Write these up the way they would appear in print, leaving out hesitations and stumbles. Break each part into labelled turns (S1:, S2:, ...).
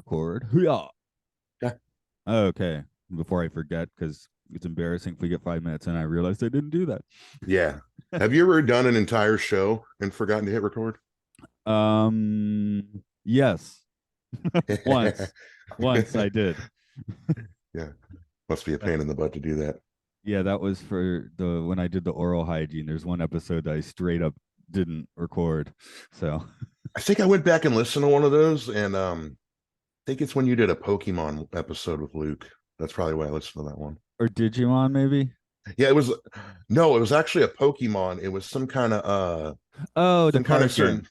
S1: record. Yeah.
S2: Yeah.
S1: Okay. Before I forget, because it's embarrassing if we get 5 minutes and I realized I didn't do that.
S2: Yeah. Have you ever done an entire show and forgotten to hit record?
S1: Yes. Once. Once I did.
S2: Yeah. Must be a pain in the butt to do that.
S1: Yeah, that was for the when I did the oral hygiene. There's one episode that I straight up didn't record. So
S2: I think I went back and listened to one of those, and I think it's when you did a Pokemon episode with Luke. That's probably why I listened to that one.
S1: or Digimon maybe.
S2: Yeah, it was no, it was actually a Pokemon. It was some kind of
S1: Oh, the
S2: some kind
S1: card
S2: of certain
S1: game.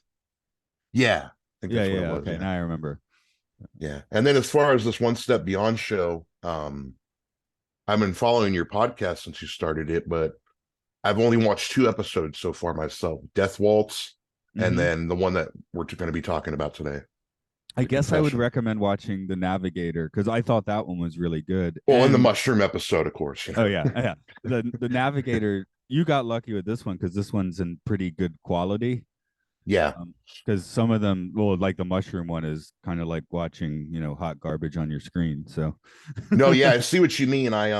S2: yeah, I think
S1: Yeah,
S2: that's what it
S1: yeah.
S2: was.
S1: Okay,
S2: Yeah.
S1: now I remember.
S2: Yeah. And then as far as this One Step Beyond show, I've been following your podcast since you started it, but I've only watched 2 episodes so far myself, Death Waltz, and
S1: Mhm.
S2: then the one that we're going to be talking about today,
S1: I
S2: The
S1: guess I would
S2: Confession.
S1: recommend watching The Navigator because I thought that one was really good.
S2: Well, and the
S1: And
S2: mushroom episode, of course.
S1: oh yeah, yeah. The Navigator, you got lucky with this one because this one's in pretty good quality.
S2: Yeah.
S1: Because some of them, well, like the mushroom one is kind of like watching, hot garbage on your screen. So
S2: No, yeah, I see what you mean. I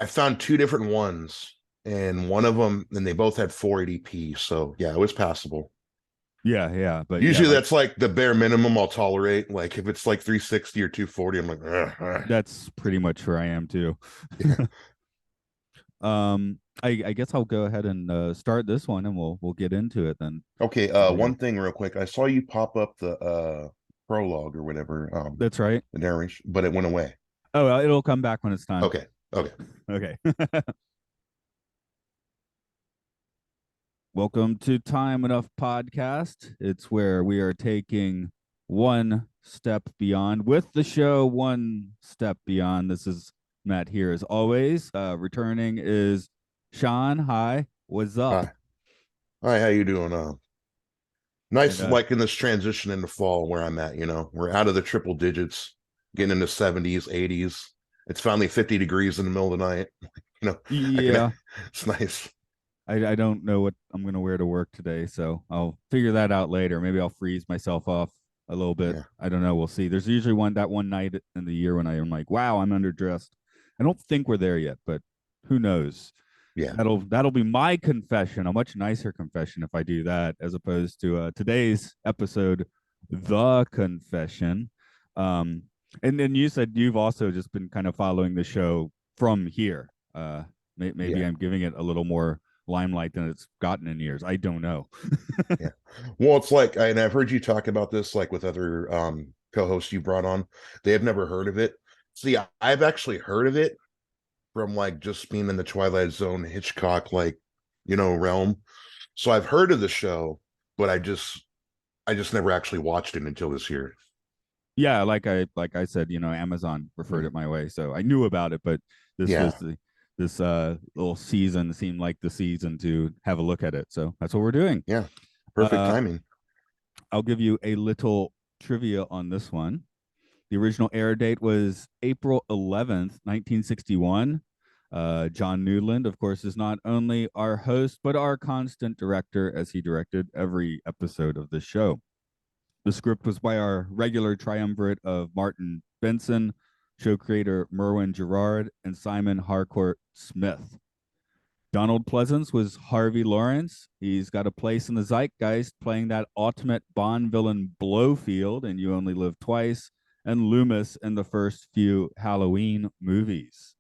S2: found 2 different ones, and one of them, and they both had 480p. So yeah, it was passable.
S1: yeah, yeah. But yeah,
S2: Usually
S1: like
S2: that's like the bare minimum I'll tolerate. Like if it's like 360 or 240, I'm like,
S1: that's pretty much where I am too.
S2: Yeah.
S1: I guess I'll go ahead and start this one and we'll get into it then.
S2: Okay,
S1: Yeah.
S2: one thing real quick. I saw you pop up the prologue or whatever,
S1: That's right.
S2: the narration, but it went away.
S1: Oh, well, it'll come back when it's time.
S2: Okay. Okay.
S1: Okay. Welcome to Time Enough Podcast. It's where we are taking one step beyond with the show, one step beyond. This is Matt here as always. Returning is Sean. Hi, what's up?
S2: Hi. Hi, how you doing?
S1: And
S2: Nice, like in this transition into fall where I'm at, we're out of the triple digits, getting into 70s, 80s. It's finally 50 degrees in the middle of the night.
S1: yeah,
S2: It's nice.
S1: I don't know what I'm gonna wear to work today, so I'll figure that out later. Maybe I'll freeze myself off a little bit.
S2: Yeah.
S1: I don't know. We'll see. There's usually one night in the year when I am like, wow, I'm underdressed. I don't think we're there yet, but who knows?
S2: Yeah.
S1: That'll be my confession, a much nicer confession if I do that, as opposed to today's episode, The Confession. And then you said you've also just been kind of following the show from here. Maybe
S2: Yeah.
S1: I'm giving it a little more limelight than it's gotten in years. I don't know.
S2: Yeah. Well, it's like, and I've heard you talk about this like with other co-hosts you brought on. They have never heard of it. See, I've actually heard of it from like just being in the Twilight Zone, Hitchcock, like, realm. So I've heard of the show, but I just never actually watched it until this year.
S1: Yeah, like I said, Amazon referred it my way, so I knew about it, but this
S2: Yeah.
S1: was this little season seemed like the season to have a look at it. So that's what we're doing.
S2: Yeah. Perfect timing.
S1: I'll give you a little trivia on this one. The original air date was April 11th, 1961. John Newland, of course, is not only our host, but our constant director, as he directed every episode of the show. The script was by our regular triumvirate of Martin Benson, show creator Merwin Gerard, and Simon Harcourt Smith. Donald Pleasance was Harvey Lawrence. He's got a place in the zeitgeist playing that ultimate Bond villain Blofeld in You Only Live Twice, and Loomis in the first few Halloween movies.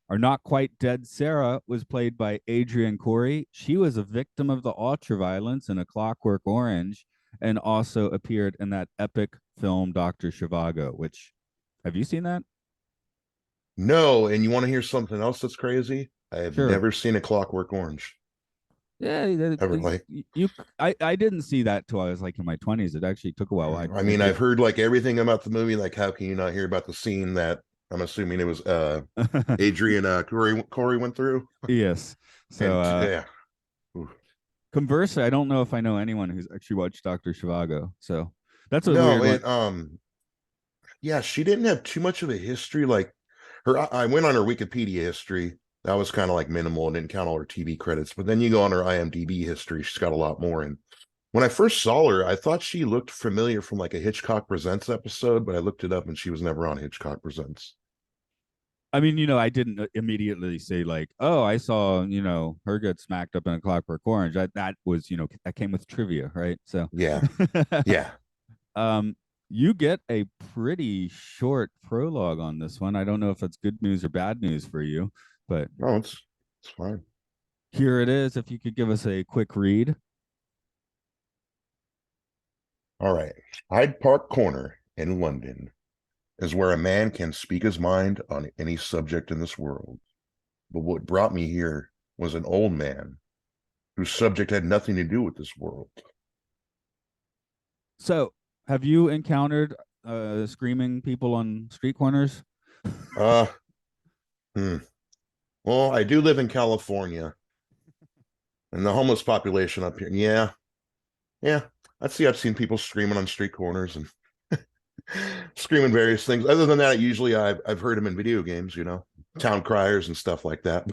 S1: Our not quite dead Sarah was played by Adrienne Corey. She was a victim of the ultraviolence in A Clockwork Orange and also appeared in that epic film Dr. Zhivago, which, have you seen that?
S2: No, and you want to hear something else that's crazy? I have
S1: Sure.
S2: never seen A Clockwork Orange.
S1: Yeah,
S2: Ever, like,
S1: I didn't see that till I was like in my 20s. It actually took a while.
S2: I mean, I've heard like everything about the movie. Like, how can you not hear about the scene that I'm assuming it was Adrienne Corey went through?
S1: Yes. So
S2: yeah.
S1: Conversely, I don't know if I know anyone who's actually watched Dr. Zhivago. So that's a
S2: No,
S1: weird one.
S2: and yeah, she didn't have too much of a history. Like I went on her Wikipedia history. That was kind of like minimal and didn't count all her TV credits. But then you go on her IMDb history, she's got a lot more. And when I first saw her, I thought she looked familiar from like a Hitchcock Presents episode, but I looked it up and she was never on Hitchcock Presents.
S1: I mean, I didn't immediately say like, "Oh, I saw, her get smacked up in a Clockwork Orange." That was, that came with trivia, right? So,
S2: Yeah. Yeah.
S1: um, you get a pretty short prologue on this one. I don't know if that's good news or bad news for you, but
S2: No, it's fine.
S1: here it is. If you could give us a quick read.
S2: All right. Hyde Park Corner in London is where a man can speak his mind on any subject in this world. But what brought me here was an old man whose subject had nothing to do with this world.
S1: So, have you encountered screaming people on street corners?
S2: Uh, hmm. Well, I do live in California, and the homeless population up here. Yeah, yeah. I've seen people screaming on street corners and screaming various things. Other than that, usually I've heard them in video games, town criers and stuff like that.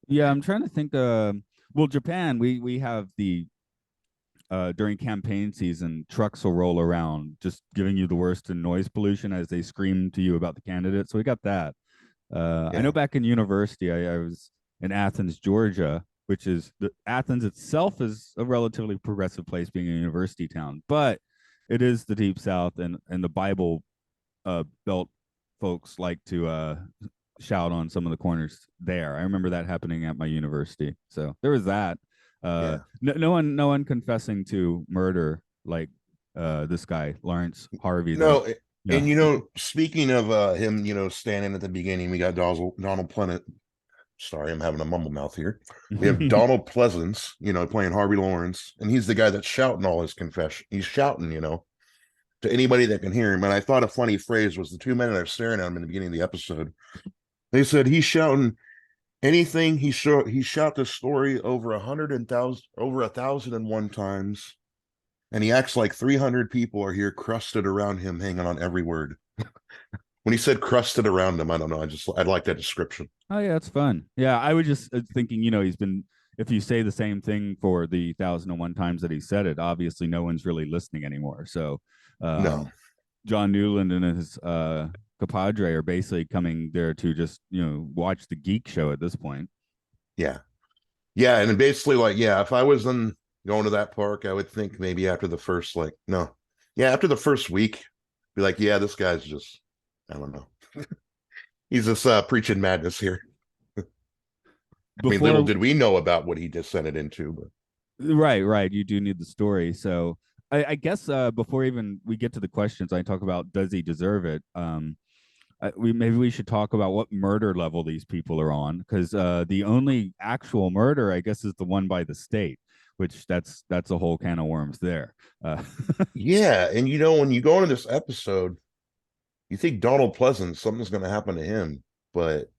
S1: Yeah, I'm trying to think. Well, Japan, we have the during campaign season, trucks will roll around just giving you the worst in noise pollution as they scream to you about the candidate. So we got that. I know
S2: Yeah,
S1: back in university, I was in Athens, Georgia, which is Athens itself is a relatively progressive place, being a university town, but it is the deep South, and the Bible Belt folks like to shout on some of the corners there. I remember that happening at my university. So there was that.
S2: yeah.
S1: No one confessing to murder like this guy Lawrence Harvey though.
S2: No,
S1: Yeah.
S2: and speaking of him, standing at the beginning, we got Donald Pleasant. Sorry, I'm having a mumble mouth here. We have Donald Pleasance, playing Harvey Lawrence, and he's the guy that's shouting all his confession. He's shouting, to anybody that can hear him. And I thought a funny phrase was the two men that are staring at him in the beginning of the episode. They said he's shouting anything. He shout the story over 1,001 times, and he acts like 300 people are here crusted around him, hanging on every word. When he said crusted around him, I don't know. I'd like that description.
S1: Oh yeah, it's fun. Yeah, I was just thinking, he's been if you say the same thing for the 1,001 times that he said it, obviously no one's really listening anymore. So
S2: No,
S1: John Newland and his compadre are basically coming there to just, watch the geek show at this point.
S2: yeah, yeah, and basically, like, yeah, if I was going to that park, I would think maybe after the first, like, no, yeah, after the first week, be like, yeah, this guy's just, I don't know, he's just preaching madness here. I mean, little
S1: Before
S2: did we know about what he descended into, but
S1: Right. You do need the story. So I guess before even we get to the questions, I talk about does he deserve it? We should talk about what murder level these people are on, because the only actual murder, I guess, is the one by the state, which that's a whole can of worms there.
S2: yeah, and when you go into this episode, you think Donald Pleasant, something's going to happen to him, but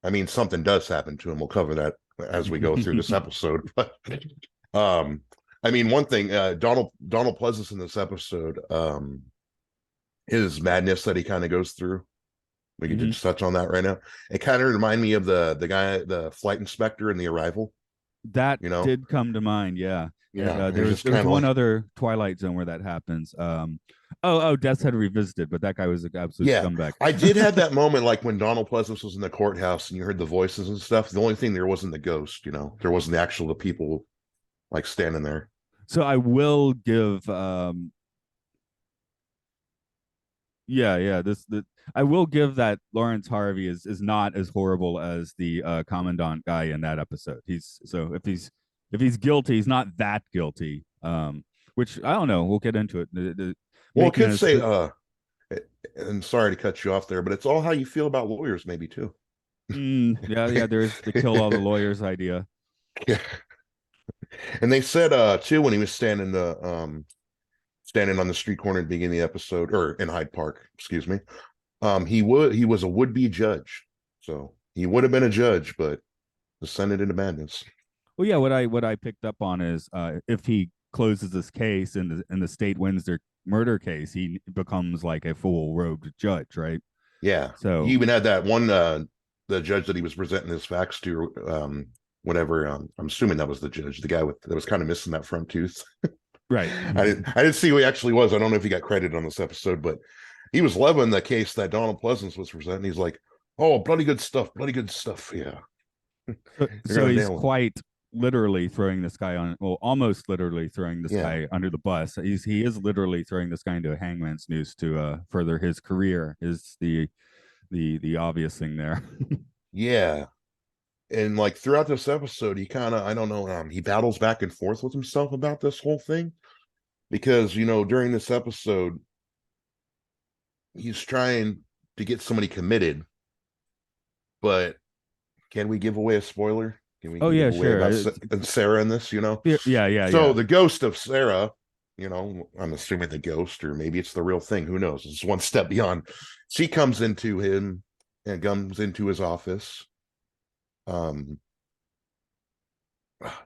S2: I mean, something does happen to him. We'll cover that as we go through this episode. But I mean, one thing, Donald Pleasance in this episode, his madness that he kind of goes through. We could just touch on that right now. It kind of remind me of the guy, the flight inspector in The Arrival.
S1: That did come to mind, yeah. And
S2: Yeah,
S1: there's one other Twilight Zone where that happens. Death's Head Revisited, but that guy was an absolute
S2: yeah.
S1: scumbag.
S2: I did have that moment, like when Donald Pleasance was in the courthouse and you heard the voices and stuff. The only thing there wasn't the ghost, there wasn't the people like standing there.
S1: So I will give I will give that Lawrence Harvey is not as horrible as the commandant guy in that episode. If he's guilty, he's not that guilty. Which I don't know. We'll get into it.
S2: Well, it could say, and sorry to cut you off there, but it's all how you feel about lawyers, maybe too.
S1: Yeah. There's the kill all the lawyers idea.
S2: Yeah, and they said too when he was standing on the street corner at the beginning of the episode, or in Hyde Park, excuse me. He was a would-be judge, so he would have been a judge, but descended into madness.
S1: Well, yeah. What I picked up on is if he closes this case and the state wins their murder case, he becomes like a full robed judge, right?
S2: Yeah.
S1: So
S2: he even had that one the judge that he was presenting his facts to, whatever. I'm assuming that was the judge, the guy that was kind of missing that front tooth.
S1: Right.
S2: I didn't see who he actually was. I don't know if he got credited on this episode, but he was loving the case that Donald Pleasance was presenting. He's like, "Oh, bloody good stuff, bloody good stuff. Yeah, you're
S1: So
S2: gonna
S1: he's
S2: nail him."
S1: quite literally throwing this guy on, well, almost literally throwing this
S2: Yeah,
S1: guy under the bus. He is literally throwing this guy into a hangman's noose to further his career. Is the obvious thing there.
S2: yeah. And like throughout this episode, he kind of, I don't know, he battles back and forth with himself about this whole thing because during this episode, he's trying to get somebody committed, but can we give away a spoiler? Can we
S1: Oh
S2: give
S1: yeah,
S2: away
S1: sure.
S2: about Sarah in this?
S1: Yeah, yeah,
S2: So
S1: yeah.
S2: the ghost of Sarah, I'm assuming the ghost, or maybe it's the real thing. Who knows? It's one step beyond. She comes into him and comes into his office. Um,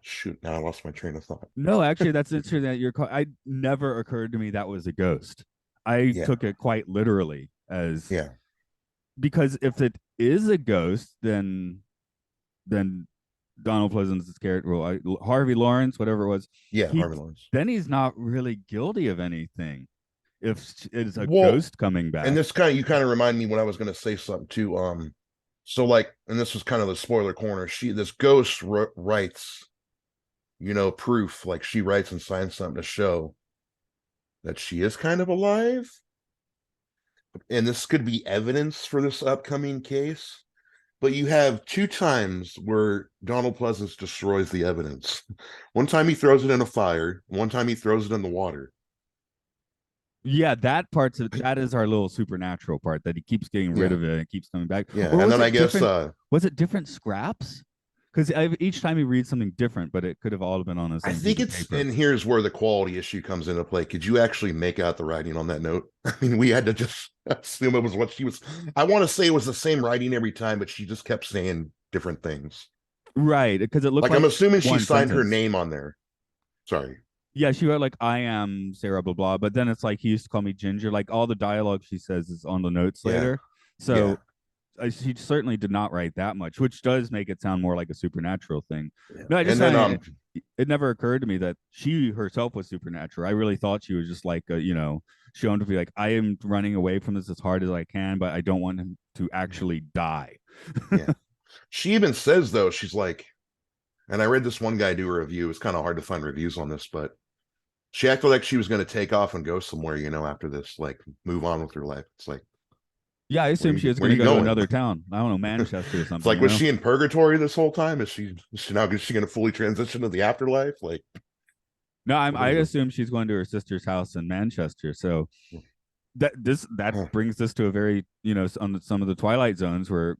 S2: Shoot, now I lost my train of thought.
S1: No, actually, that's interesting that I never occurred to me that was a ghost. I
S2: Yeah,
S1: took it quite literally as,
S2: yeah,
S1: because if it is a ghost, then Donald Pleasance's character, well, Harvey Lawrence, whatever it was,
S2: yeah,
S1: he
S2: Harvey Lawrence.
S1: then he's not really guilty of anything if it's a
S2: Well,
S1: ghost coming
S2: and
S1: back.
S2: this you kind of remind me when I was going to say something too. So like, and this was kind of the spoiler corner. This ghost writes, proof. Like she writes and signs something to show that she is kind of alive, and this could be evidence for this upcoming case. But you have two times where Donald Pleasance destroys the evidence. One time he throws it in a fire. One time he throws it in the water.
S1: Yeah, that is our little supernatural part that he keeps getting rid
S2: Yeah,
S1: of it and keeps coming back.
S2: yeah,
S1: Or
S2: and
S1: was
S2: then I
S1: it
S2: guess
S1: different? Was it different scraps? Because each time he reads something different, but it could have all been on the
S2: I
S1: same piece
S2: think
S1: of
S2: it's,
S1: paper.
S2: and here's where the quality issue comes into play. Could you actually make out the writing on that note? I mean, we had to just assume it was what she was. I want to say it was the same writing every time, but she just kept saying different things.
S1: Right, because it looked
S2: Like I'm
S1: like
S2: assuming she
S1: one
S2: signed her
S1: sentence.
S2: name on there. Sorry.
S1: Yeah, she wrote like "I am Sarah blah blah," but then it's like he used to call me Ginger. Like all the dialogue she says is on the notes
S2: Yeah.
S1: later.
S2: Yeah.
S1: So she certainly did not write that much, which does make it sound more like a supernatural thing.
S2: Yeah.
S1: No, I just
S2: And then
S1: find it never occurred to me that she herself was supernatural. I really thought she was just like shown to be like, I am running away from this as hard as I can, but I don't want him to actually die.
S2: yeah. She even says though, she's like, and I read this one guy do a review. It's kind of hard to find reviews on this, but she acted like she was going to take off and go somewhere, after this, like move on with her life. It's like,
S1: Yeah, I assume she was
S2: where
S1: going
S2: are
S1: to
S2: you
S1: go to
S2: going?
S1: another town. I don't know, Manchester or
S2: It's
S1: something.
S2: like, was she in purgatory this whole time? Is she going to fully transition to the afterlife? Like,
S1: No,
S2: what
S1: I
S2: is it?
S1: assume she's going to her sister's house in Manchester. So that brings this to a very on some of the Twilight Zones where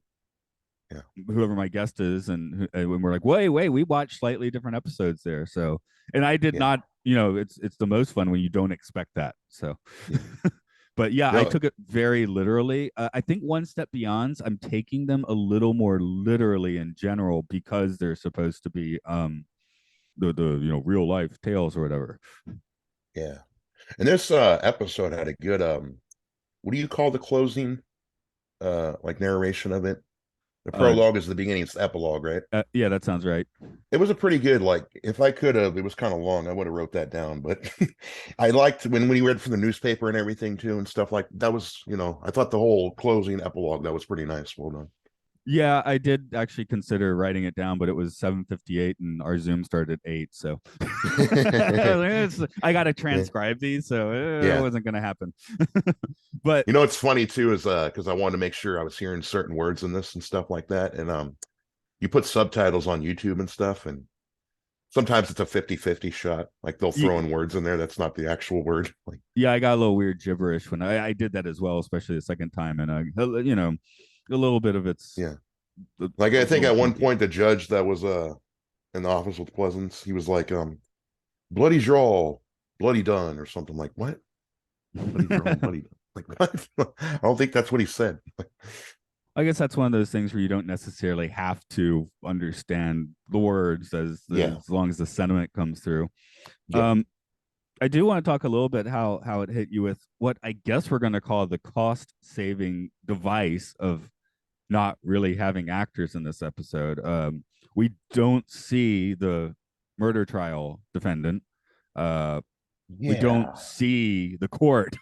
S2: Yeah,
S1: whoever my guest is, and when we're like, wait, we watched slightly different episodes there. So, and I did
S2: yeah,
S1: not, it's the most fun when you don't expect that. So,
S2: yeah.
S1: but yeah, I
S2: No,
S1: took it very literally. I think one step beyond, I'm taking them a little more literally in general because they're supposed to be the real life tales or whatever.
S2: yeah. And this episode had a good what do you call the closing like narration of it? The
S1: Uh,
S2: prologue is the beginning, it's the epilogue, right?
S1: yeah, that sounds right.
S2: It was a pretty good, like if I could have, it was kind of long, I would have wrote that down, but I liked when he read from the newspaper and everything too and stuff like that was, I thought the whole closing epilogue that was pretty nice. Well done.
S1: Yeah, I did actually consider writing it down, but it was 7:58 and our Zoom started at 8. So I got to
S2: Yeah.
S1: transcribe these, so it
S2: Yeah.
S1: wasn't going to happen. But
S2: It's funny too is because I wanted to make sure I was hearing certain words in this and stuff like that. And you put subtitles on YouTube and stuff, and sometimes it's a 50-50 shot. Like they'll throw in words in there that's not the actual word. Like,
S1: yeah, I got a little weird gibberish when I did that as well, especially the second time. And a little bit of it's
S2: yeah.
S1: a
S2: Like I think
S1: little
S2: at one
S1: funky.
S2: point the judge that was in the office with Pleasance, he was like, bloody draw, bloody done, or something like what? Bloody draw, bloody done. Like what? I don't think that's what he said.
S1: I guess that's one of those things where you don't necessarily have to understand the words
S2: Yeah.
S1: as long as the sentiment comes through.
S2: Yeah.
S1: Um, I do want to talk a little bit how it hit you with what I guess we're going to call the cost saving device of not really having actors in this episode. We don't see the murder trial defendant. we don't
S2: Yeah.
S1: see the court.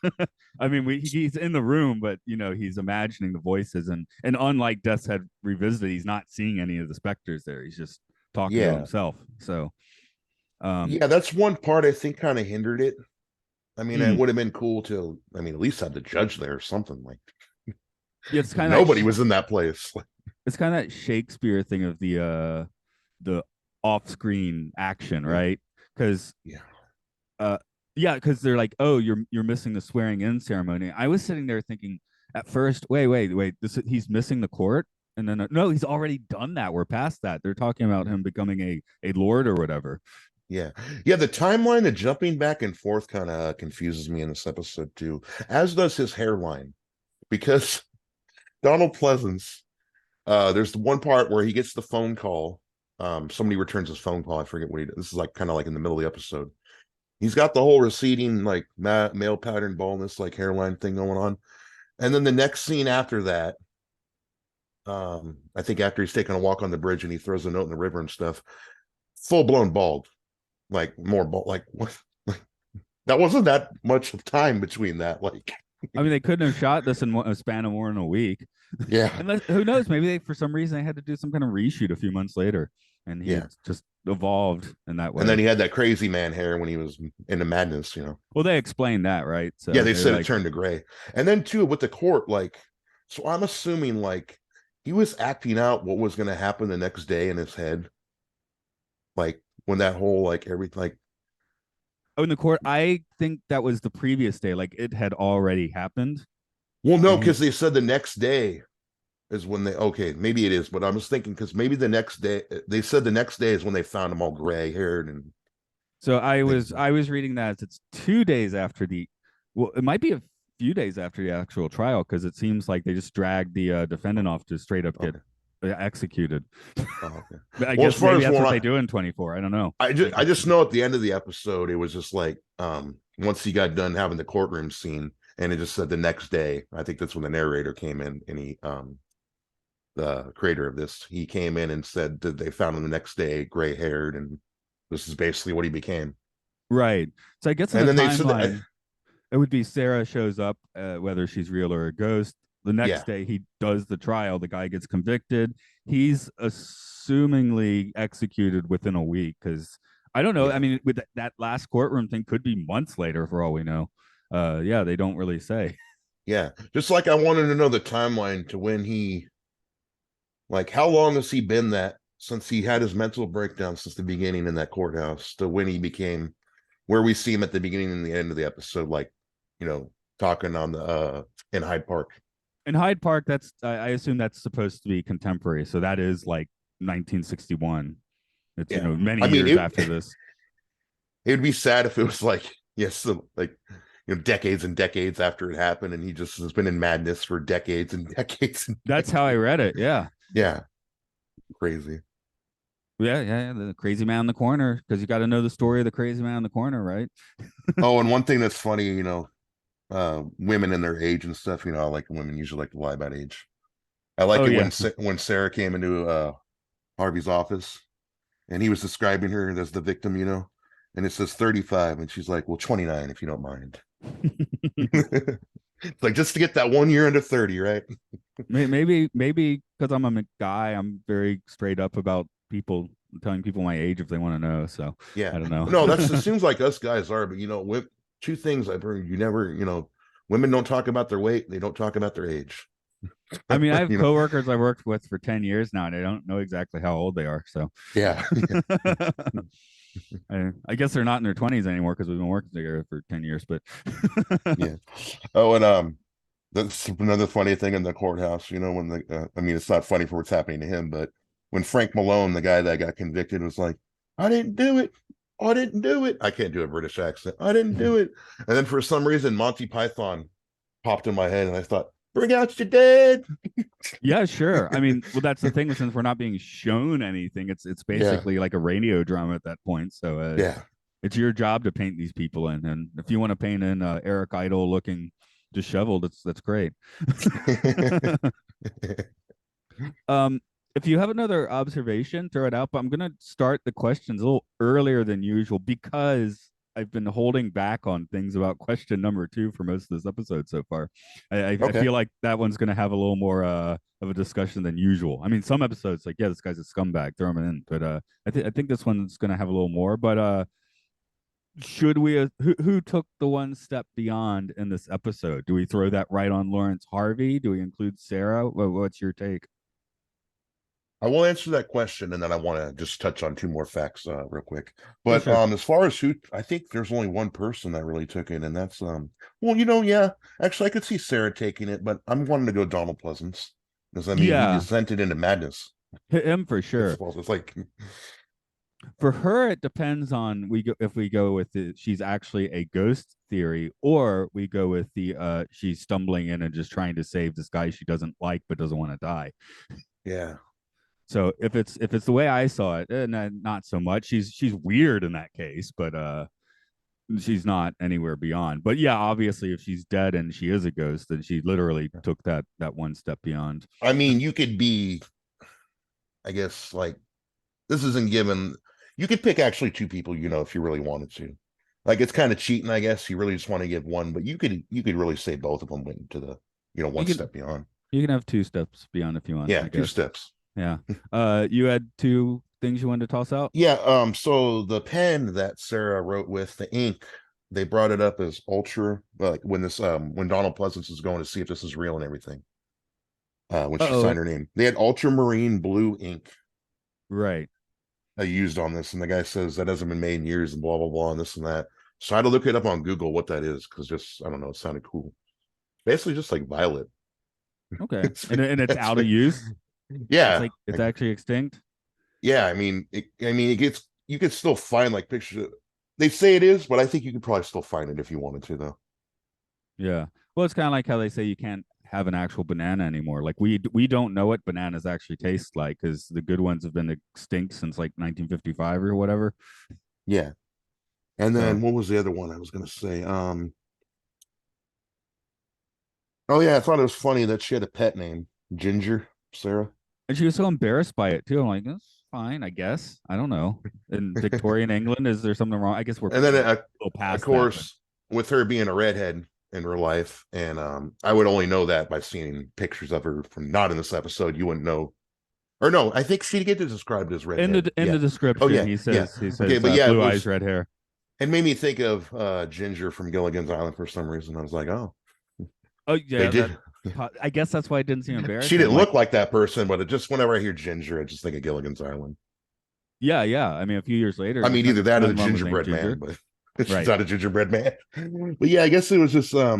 S1: I mean, he's in the room, but he's imagining the voices, and unlike Death's Head Revisited, he's not seeing any of the specters there. He's just talking to
S2: Yeah.
S1: himself. So, um,
S2: Yeah, that's one part I think kind of hindered it. I mean, it
S1: mm,
S2: would have been cool to, I mean, at least have the judge there or something like
S1: yeah, it's kind of
S2: nobody was in that place.
S1: it's kind of that Shakespeare thing of the off-screen action,
S2: Yeah.
S1: right? Because
S2: Yeah.
S1: uh yeah, because they're like, oh, you're missing the swearing in ceremony. I was sitting there thinking at first, wait, he's missing the court, and then no, he's already done that. We're past that. They're talking about him becoming a lord or whatever.
S2: Yeah. Yeah. The timeline, the jumping back and forth kind of confuses me in this episode too, as does his hairline, because Donald Pleasance, there's the one part where he gets the phone call. Somebody returns his phone call. I forget what he did. This is like kind of like in the middle of the episode. He's got the whole receding, like male pattern baldness, like hairline thing going on. And then the next scene after that, I think after he's taking a walk on the bridge and he throws a note in the river and stuff, full blown bald, like more bald, like what? Like, that wasn't that much of time between that. Like,
S1: I mean, they couldn't have shot this in a span of more than a week.
S2: yeah,
S1: Unless, who knows? Maybe they, for some reason, they had to do some kind of reshoot a few months later, and he
S2: yeah.
S1: had just evolved in that
S2: And then
S1: way.
S2: he had that crazy man hair when he was into madness.
S1: Well, they explained that, right?
S2: Yeah,
S1: So
S2: they
S1: they're
S2: said it
S1: like,
S2: turned to gray. And then too with the court, like, so I'm assuming like he was acting out what was going to happen the next day in his head, like when that whole like everything, like,
S1: oh, in the court, I think that was the previous day. Like it had already happened,
S2: well, no,
S1: and he.
S2: because they said the next day is when they, okay, maybe it is, but I was thinking because maybe the next day they said the next day is when they found him all gray haired and
S1: So I
S2: things.
S1: was I was reading that it's 2 days after the. Well, it might be a few days after the actual trial because it seems like they just dragged the defendant off to straight up get
S2: Okay.
S1: executed.
S2: Oh, okay.
S1: I
S2: Well, as
S1: guess
S2: far
S1: maybe
S2: as
S1: that's
S2: when
S1: what they do in 24. I don't know.
S2: I just know at the end of the episode, it was just like once he got done having the courtroom scene, and it just said the next day. I think that's when the narrator came in, and he the creator of this, he came in and said that they found him the next day, gray haired, and this is basically what he became.
S1: Right. So I guess in
S2: And
S1: the
S2: then they said that,
S1: timeline, it would be Sarah shows up, whether she's real or a ghost. The next
S2: yeah,
S1: day, he does the trial. The guy gets convicted. He's assumingly executed within a week because I don't know. I
S2: yeah,
S1: mean, with that last courtroom thing, could be months later for all we know. Yeah, they don't really say.
S2: yeah. Just like I wanted to know the timeline to when he, like, how long has he been that since he had his mental breakdown since the beginning in that courthouse to when he became where we see him at the beginning and the end of the episode, like, talking on the in Hyde Park.
S1: In Hyde Park, that's I assume that's supposed to be contemporary. So that is like 1961. It's
S2: Yeah.
S1: many
S2: I mean,
S1: years after this.
S2: it would be sad if it was like, yes, so like, decades and decades after it happened, and he just has been in madness for decades and decades and
S1: That's how I
S2: decades.
S1: read it. Yeah.
S2: Yeah, crazy.
S1: Yeah. The crazy man in the corner, because you got to know the story of the crazy man in the corner, right?
S2: Oh, and one thing that's funny, women in their age and stuff, like women usually like to lie about age. I like
S1: Oh
S2: it
S1: yeah.
S2: when Sarah came into Harvey's office and he was describing her as the victim, and it says 35, and she's like, well, 29 if you don't mind. It's like just to get that 1 year under 30, right?
S1: Maybe because I'm a guy, I'm very straight up about people telling people my age if they want to know. So
S2: Yeah.
S1: I don't know.
S2: No, it seems like us guys are, but two things I've heard, you never, women don't talk about their weight, they don't talk about their age.
S1: I mean, I have
S2: you know,
S1: coworkers I worked with for 10 years now, and I don't know exactly how old they are. So
S2: yeah.
S1: I guess they're not in their 20s anymore because we've been working together for 10 years. But
S2: Yeah. Oh, and that's another funny thing in the courthouse, when I mean, it's not funny for what's happening to him, but when Frank Malone, the guy that got convicted, was like, I didn't do it. I didn't do it. I can't do a British accent. I didn't do it. And then for some reason, Monty Python popped in my head, and I thought, bring out your dead.
S1: yeah, sure. I mean, well, that's the thing. Since we're not being shown anything, it's
S2: Yeah.
S1: basically like a radio drama at that point. So
S2: Yeah.
S1: it's your job to paint these people in, and if you want to paint in Eric Idle looking disheveled, that's great. um, if you have another observation, throw it out. But I'm gonna start the questions a little earlier than usual because I've been holding back on things about question number 2 for most of this episode so far. I
S2: Okay.
S1: feel like that one's going to have a little more of a discussion than usual. I mean, some episodes like, yeah, this guy's a scumbag, throw him in, but I think this one's going to have a little more. But should we who took the one step beyond in this episode? Do we throw that right on Lawrence Harvey? Do we include Sarah? What's your take?
S2: I will answer that question, and then I want to just touch on two more facts real quick.
S1: Yeah,
S2: But
S1: sure.
S2: as far as who, I think there's only one person that really took it, and that's well, yeah, actually, I could see Sarah taking it, but I'm wanting to go Donald Pleasance because I mean he
S1: Yeah,
S2: descended into madness.
S1: him for
S2: It's,
S1: sure.
S2: it's like,
S1: For her, it depends on we go if we go with the she's actually a ghost theory, or we go with the she's stumbling in and just trying to save this guy she doesn't like but doesn't want to die.
S2: yeah,
S1: So if it's the way I saw it, not so much. She's weird in that case, but she's not anywhere beyond. But yeah, obviously, if she's dead and she is a ghost, then she literally took that one step beyond.
S2: I mean, you could be, I guess, like this isn't given. You could pick actually two people, if you really wanted to. Like it's kind of cheating, I guess. You really just want to give one, but you could really say both of them went to the,
S1: You
S2: one
S1: can
S2: step beyond.
S1: you can have two steps beyond if you want,
S2: Yeah,
S1: I
S2: two
S1: guess.
S2: steps.
S1: Yeah. You had two things you wanted to toss out.
S2: Yeah, so the pen that Sarah wrote with the ink, they brought it up as ultra, like when Donald Pleasance is going to see if this is real and everything. When she
S1: Oh,
S2: signed her name. They had ultramarine blue ink
S1: right.
S2: used on this, and the guy says that hasn't been made in years and blah blah blah and this and that. So I had to look it up on Google what that is, because just I don't know, it sounded cool. Basically just like violet.
S1: Okay. And it's out of use. It's
S2: Yeah.
S1: like it's actually extinct.
S2: Yeah, I mean, it gets you could still find like pictures. They say it is, but I think you could probably still find it if you wanted to, though.
S1: Yeah. Well, it's kind of like how they say you can't have an actual banana anymore. Like we don't know what bananas actually taste like because the good ones have been extinct since like 1955 or whatever.
S2: Yeah, and
S1: So,
S2: then what was the other one I was gonna say? Oh yeah, I thought it was funny that she had a pet name, Ginger Sarah.
S1: and she was so embarrassed by it too. I'm like, that's fine, I guess. I don't know. In Victorian England, is there something wrong? I guess we're
S2: And then
S1: a little
S2: of
S1: past that, but
S2: course, with her being a redhead in real life, and I would only know that by seeing pictures of her from not in this episode. You wouldn't know, or no, I think she'd get described as
S1: in
S2: redhead.
S1: the
S2: Yeah. Oh
S1: description,
S2: yeah,
S1: he
S2: yeah.
S1: says he
S2: Okay,
S1: says
S2: but yeah,
S1: blue eyes, red hair.
S2: it made me think of Ginger from Gilligan's Island for some reason. I was like, oh,
S1: Oh
S2: they
S1: yeah, that.
S2: did.
S1: I guess that's why it didn't seem
S2: She
S1: embarrassing. I'm
S2: didn't
S1: like,
S2: look like that person, but it just whenever I hear Ginger, I just think of Gilligan's Island.
S1: yeah, yeah. I mean, a few years later,
S2: I
S1: there's
S2: mean, either that or the
S1: nothing wrong with saying
S2: gingerbread man,
S1: ginger,
S2: but she's
S1: right?
S2: not a gingerbread man. But yeah, I guess it was just that,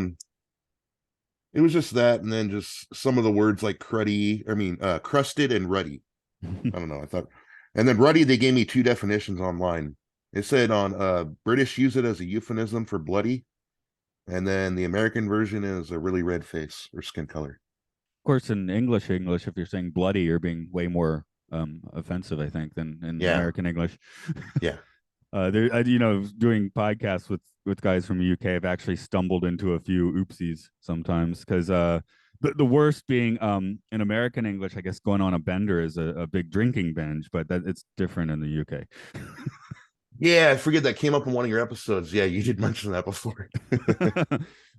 S2: and then just some of the words like cruddy, crusted and ruddy. I don't know. I thought, and then ruddy, they gave me two definitions online. It said on British use it as a euphemism for bloody, and then the American version is a really red face or skin color.
S1: Of course, in English, if you're saying bloody, you're being way more offensive, I think, than in
S2: Yeah,
S1: American English.
S2: yeah,
S1: There, doing podcasts with guys from the UK, I've actually stumbled into a few oopsies sometimes because the worst being in American English, I guess going on a bender is a big drinking binge, but that it's different in the UK.
S2: yeah. I forget that came up in one of your episodes. Yeah, you did mention that before.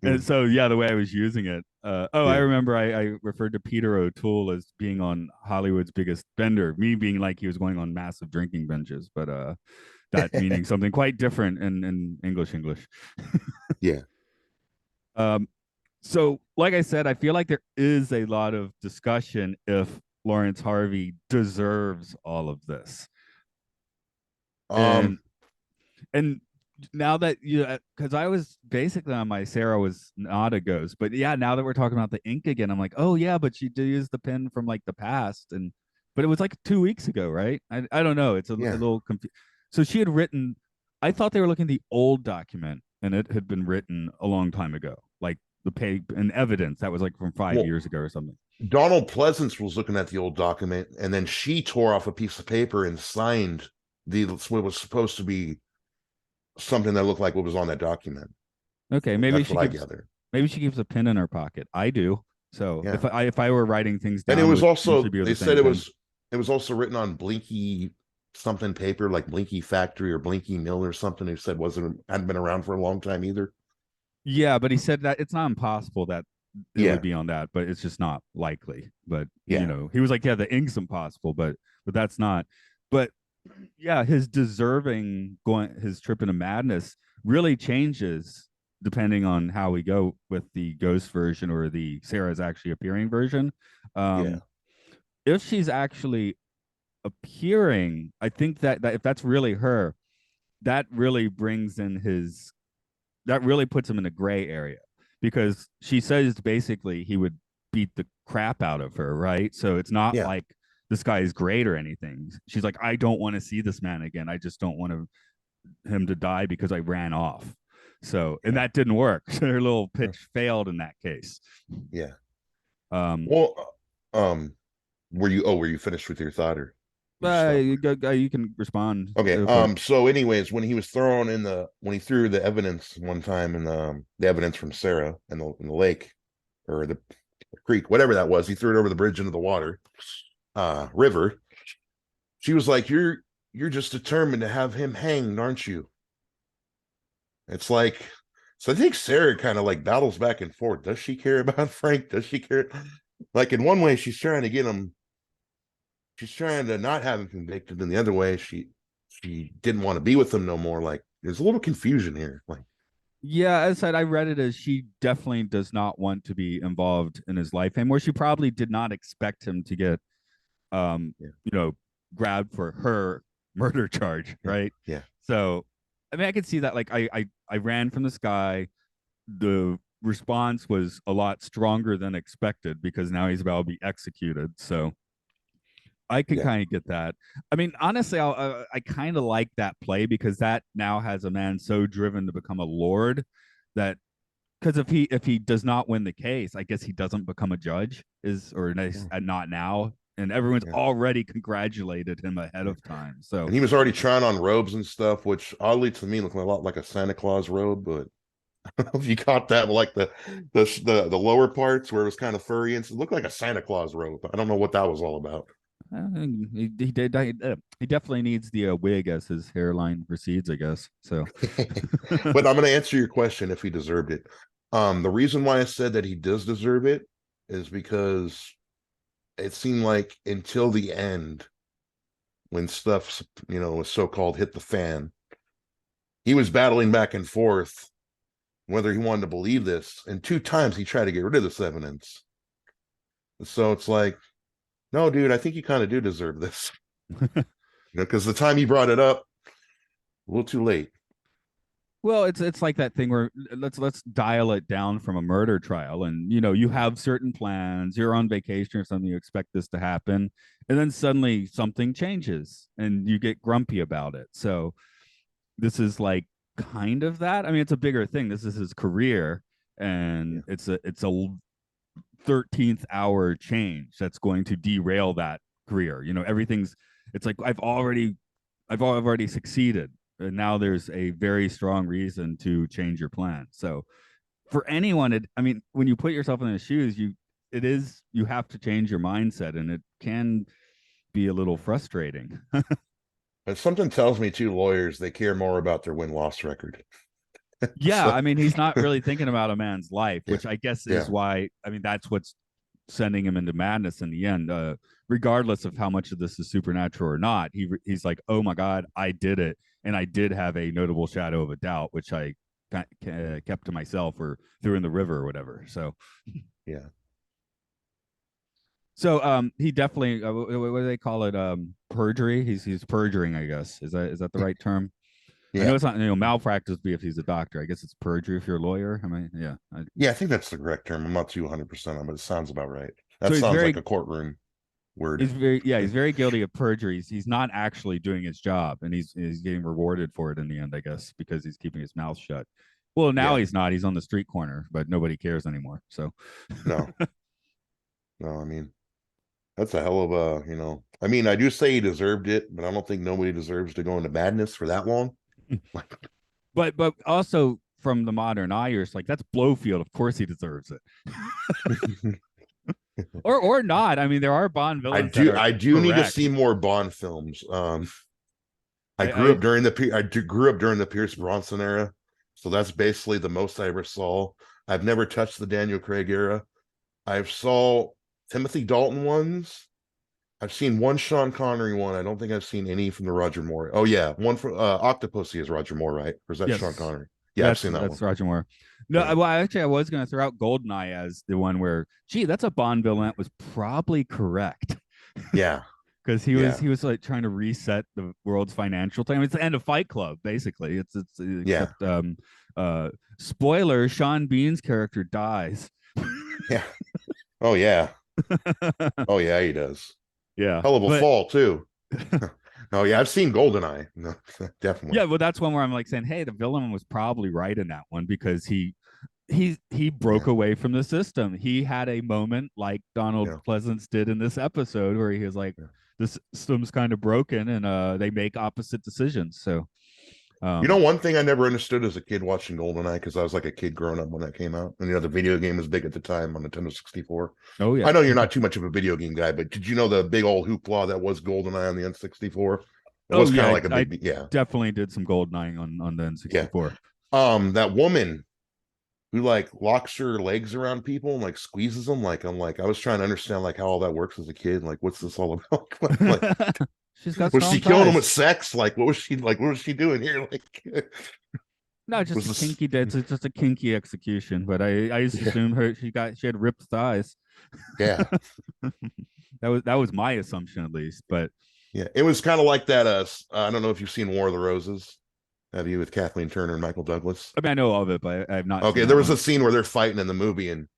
S1: And so yeah, the way I was using it. I
S2: Yeah.
S1: remember I referred to Peter O'Toole as being on Hollywood's biggest bender, me being like he was going on massive drinking binges, but that meaning something quite different in English.
S2: Yeah.
S1: Um, so like I said, I feel like there is a lot of discussion if Lawrence Harvey deserves all of this.
S2: Um,
S1: And now that because I was basically on my Sarah was not a ghost, but yeah, now that we're talking about the ink again, I'm like, oh yeah, but she did use the pen from like the past, and but it was like 2 weeks ago, right? I don't know, it's a
S2: yeah.
S1: little confused. So she had written, I thought they were looking at the old document, and it had been written a long time ago, like the pay and evidence that was like from five
S2: Well,
S1: years ago or something.
S2: Donald Pleasance was looking at the old document, and then she tore off a piece of paper and signed what was supposed to be something that looked like what was on that document.
S1: Okay,
S2: That's what I gather.
S1: maybe she keeps a pin in her pocket. I do. So
S2: Yeah.
S1: if I were writing things
S2: And it
S1: down, it
S2: was
S1: would usually
S2: also
S1: be with
S2: they
S1: the
S2: said
S1: same pen.
S2: it was also written on blinky something paper like Blinky Factory or Blinky Mill or something, who said hadn't been around for a long time either.
S1: Yeah, but he said that it's not impossible that it would
S2: Yeah,
S1: be on that, but it's just not likely. But
S2: yeah,
S1: he was like, yeah, the ink's impossible, but that's not. But yeah, his deserving going his trip into madness really changes depending on how we go with the ghost version or the Sarah's actually appearing version.
S2: yeah,
S1: Um, if she's actually appearing, I think that if that's really her, that really brings in his that really puts him in a gray area because she says basically he would beat the crap out of her, right? So it's not
S2: yeah,
S1: like this guy is great or anything. She's like, I don't want to see this man again. I just don't want him to die because I ran off. So, and
S2: yeah,
S1: that didn't work. Her little pitch failed in that case.
S2: yeah.
S1: Um,
S2: Well, were you finished with your thought, or you just stopped?
S1: you can respond.
S2: Okay.
S1: For it.
S2: So, anyways, when he was thrown in the when he threw the evidence one time in the evidence from Sarah in the lake or the creek, whatever that was, he threw it over the bridge into the water, river. She was like, You're just determined to have him hanged, aren't you?" It's like, so I think Sarah kind of like battles back and forth. Does she care about Frank? Does she care? Like in one way, she's trying to get him. She's trying to not have him convicted. In the other way, she didn't want to be with him no more. Like there's a little confusion here. Like,
S1: Yeah, as I said, I read it as she definitely does not want to be involved in his life anymore. She probably did not expect him to get um,
S2: yeah,
S1: you know, grabbed for her murder charge,
S2: yeah,
S1: right?
S2: yeah,
S1: So, I mean, I could see that. Like, I ran from this guy. The response was a lot stronger than expected because now he's about to be executed. So, I could
S2: yeah,
S1: kind of get that. I mean, honestly, I kind of like that play because that now has a man so driven to become a lord that because if he does not win the case, I guess he doesn't become a judge is or
S2: yeah,
S1: not now, and everyone's
S2: yeah.
S1: already congratulated him ahead
S2: Yeah.
S1: of time. So
S2: And he was already trying on robes and stuff, which oddly to me looked a lot like a Santa Claus robe. But I don't know if you caught that, like the lower parts where it was kind of furry and it looked like a Santa Claus robe. I don't know what that was all about.
S1: he did he definitely needs the wig as his hairline recedes, I guess. So
S2: But I'm going to answer your question if he deserved it. The reason why I said that he does deserve it is because it seemed like until the end, when stuff, was so-called hit the fan, he was battling back and forth whether he wanted to believe this. And two times he tried to get rid of this evidence. So it's like, no, dude, I think you kind of do deserve this. Because the time he brought it up, a little too late.
S1: well, it's like that thing where let's dial it down from a murder trial, and you have certain plans. You're on vacation or something. You expect this to happen, and then suddenly something changes, and you get grumpy about it. So this is like kind of that. I mean, it's a bigger thing. This is his career,
S2: Yeah.
S1: and it's a 13th hour change that's going to derail that career. Everything's. It's like I've already succeeded, and now there's a very strong reason to change your plan. So for anyone, I mean, when you put yourself in the shoes, you have to change your mindset, and it can be a little frustrating.
S2: And something tells me too, lawyers, they care more about their win-loss record.
S1: Yeah,
S2: So
S1: I mean, he's not really thinking about a man's life,
S2: yeah,
S1: which I guess is
S2: yeah,
S1: why. I mean, that's what's sending him into madness in the end. Regardless of how much of this is supernatural or not, he's like, oh my god, I did it, and I did have a notable shadow of a doubt, which I kept to myself or threw in the river or whatever. So,
S2: yeah,
S1: he definitely what do they call it? Perjury. He's perjuring, I guess. Is that the right term? I know
S2: yeah,
S1: it's not malpractice. Be if he's a doctor. I guess it's perjury if you're a lawyer. I mean, yeah.
S2: yeah. I think that's the correct term. I'm not too 100% on, but it sounds about right.
S1: So
S2: That sounds like a courtroom word.
S1: he's very guilty of perjury. He's not actually doing his job, and he's getting rewarded for it in the end, I guess, because he's keeping his mouth shut. Well, now
S2: Yeah,
S1: he's not. He's on the street corner, but nobody cares anymore. So,
S2: no, no. I mean, that's a hell of I mean, I do say he deserved it, but I don't think nobody deserves to go into madness for that long.
S1: but also from the modern eye, you're just like that's Blowfield. Of course, he deserves it, or not. I mean, there are Bond villains that are
S2: I do need to
S1: correct.
S2: see more Bond films.
S1: I
S2: grew up during the Pierce Bronson era, so that's basically the most I ever saw. I've never touched the Daniel Craig era. I've saw Timothy Dalton ones. I've seen one Sean Connery one. I don't think I've seen any from the Roger Moore. Oh yeah, one for Octopussy is Roger Moore, right? Or is that Sean
S1: Yes,
S2: Connery? Yeah, I've seen that one.
S1: that's Roger Moore. No,
S2: Yeah,
S1: well, actually, I was going to throw out Goldeneye as the one where, gee, that's a Bond villain that was probably correct
S2: yeah,
S1: because
S2: yeah,
S1: he was like trying to reset the world's financial time. It's the end of Fight Club, basically. It's
S2: yeah,
S1: except uh spoiler, Sean Bean's character dies.
S2: yeah. Oh yeah, oh yeah, he does.
S1: Yeah,
S2: Hell of a
S1: but
S2: fall too. Oh yeah, I've seen Goldeneye. No, definitely.
S1: yeah, well, that's one where I'm like saying, hey, the villain was probably right in that one because he broke
S2: Yeah,
S1: away from the system. He had a moment like Donald
S2: yeah,
S1: Pleasance did in this episode where he was like,
S2: yeah.
S1: the system's kind of broken and they make opposite decisions. So
S2: You know,
S1: um
S2: one thing I never understood as a kid watching GoldenEye, because I was like a kid growing up when that came out. And, the video game was big at the time on Nintendo 64.
S1: oh yeah.
S2: I know you're not too much of a video game guy, but did you know the big old hoopla that was GoldenEye on the N64? It
S1: Oh
S2: was kind
S1: yeah,
S2: of like a
S1: I
S2: big, yeah,
S1: definitely did some gold nine on the
S2: yeah.
S1: N64.
S2: That woman who like locks her legs around people and like squeezes them, like I was trying to understand like how all that works as a kid. Like, what's this all about? Like,
S1: She's got
S2: was she
S1: strong
S2: killing them with
S1: ties.
S2: sex? Like, what was she like? What was she doing here? Like,
S1: No, just
S2: was
S1: a
S2: this?
S1: kinky it's just a kinky execution, but I just
S2: Yeah,
S1: assumed she had ripped thighs.
S2: yeah.
S1: That was my assumption at least, but
S2: Yeah, it was kind of like that. I don't know if you've seen War of the Roses. Have you, with Kathleen Turner and Michael Douglas?
S1: I mean I know of it, but I have not seen
S2: Okay, there
S1: that
S2: was a
S1: one.
S2: scene where they're fighting in the movie, and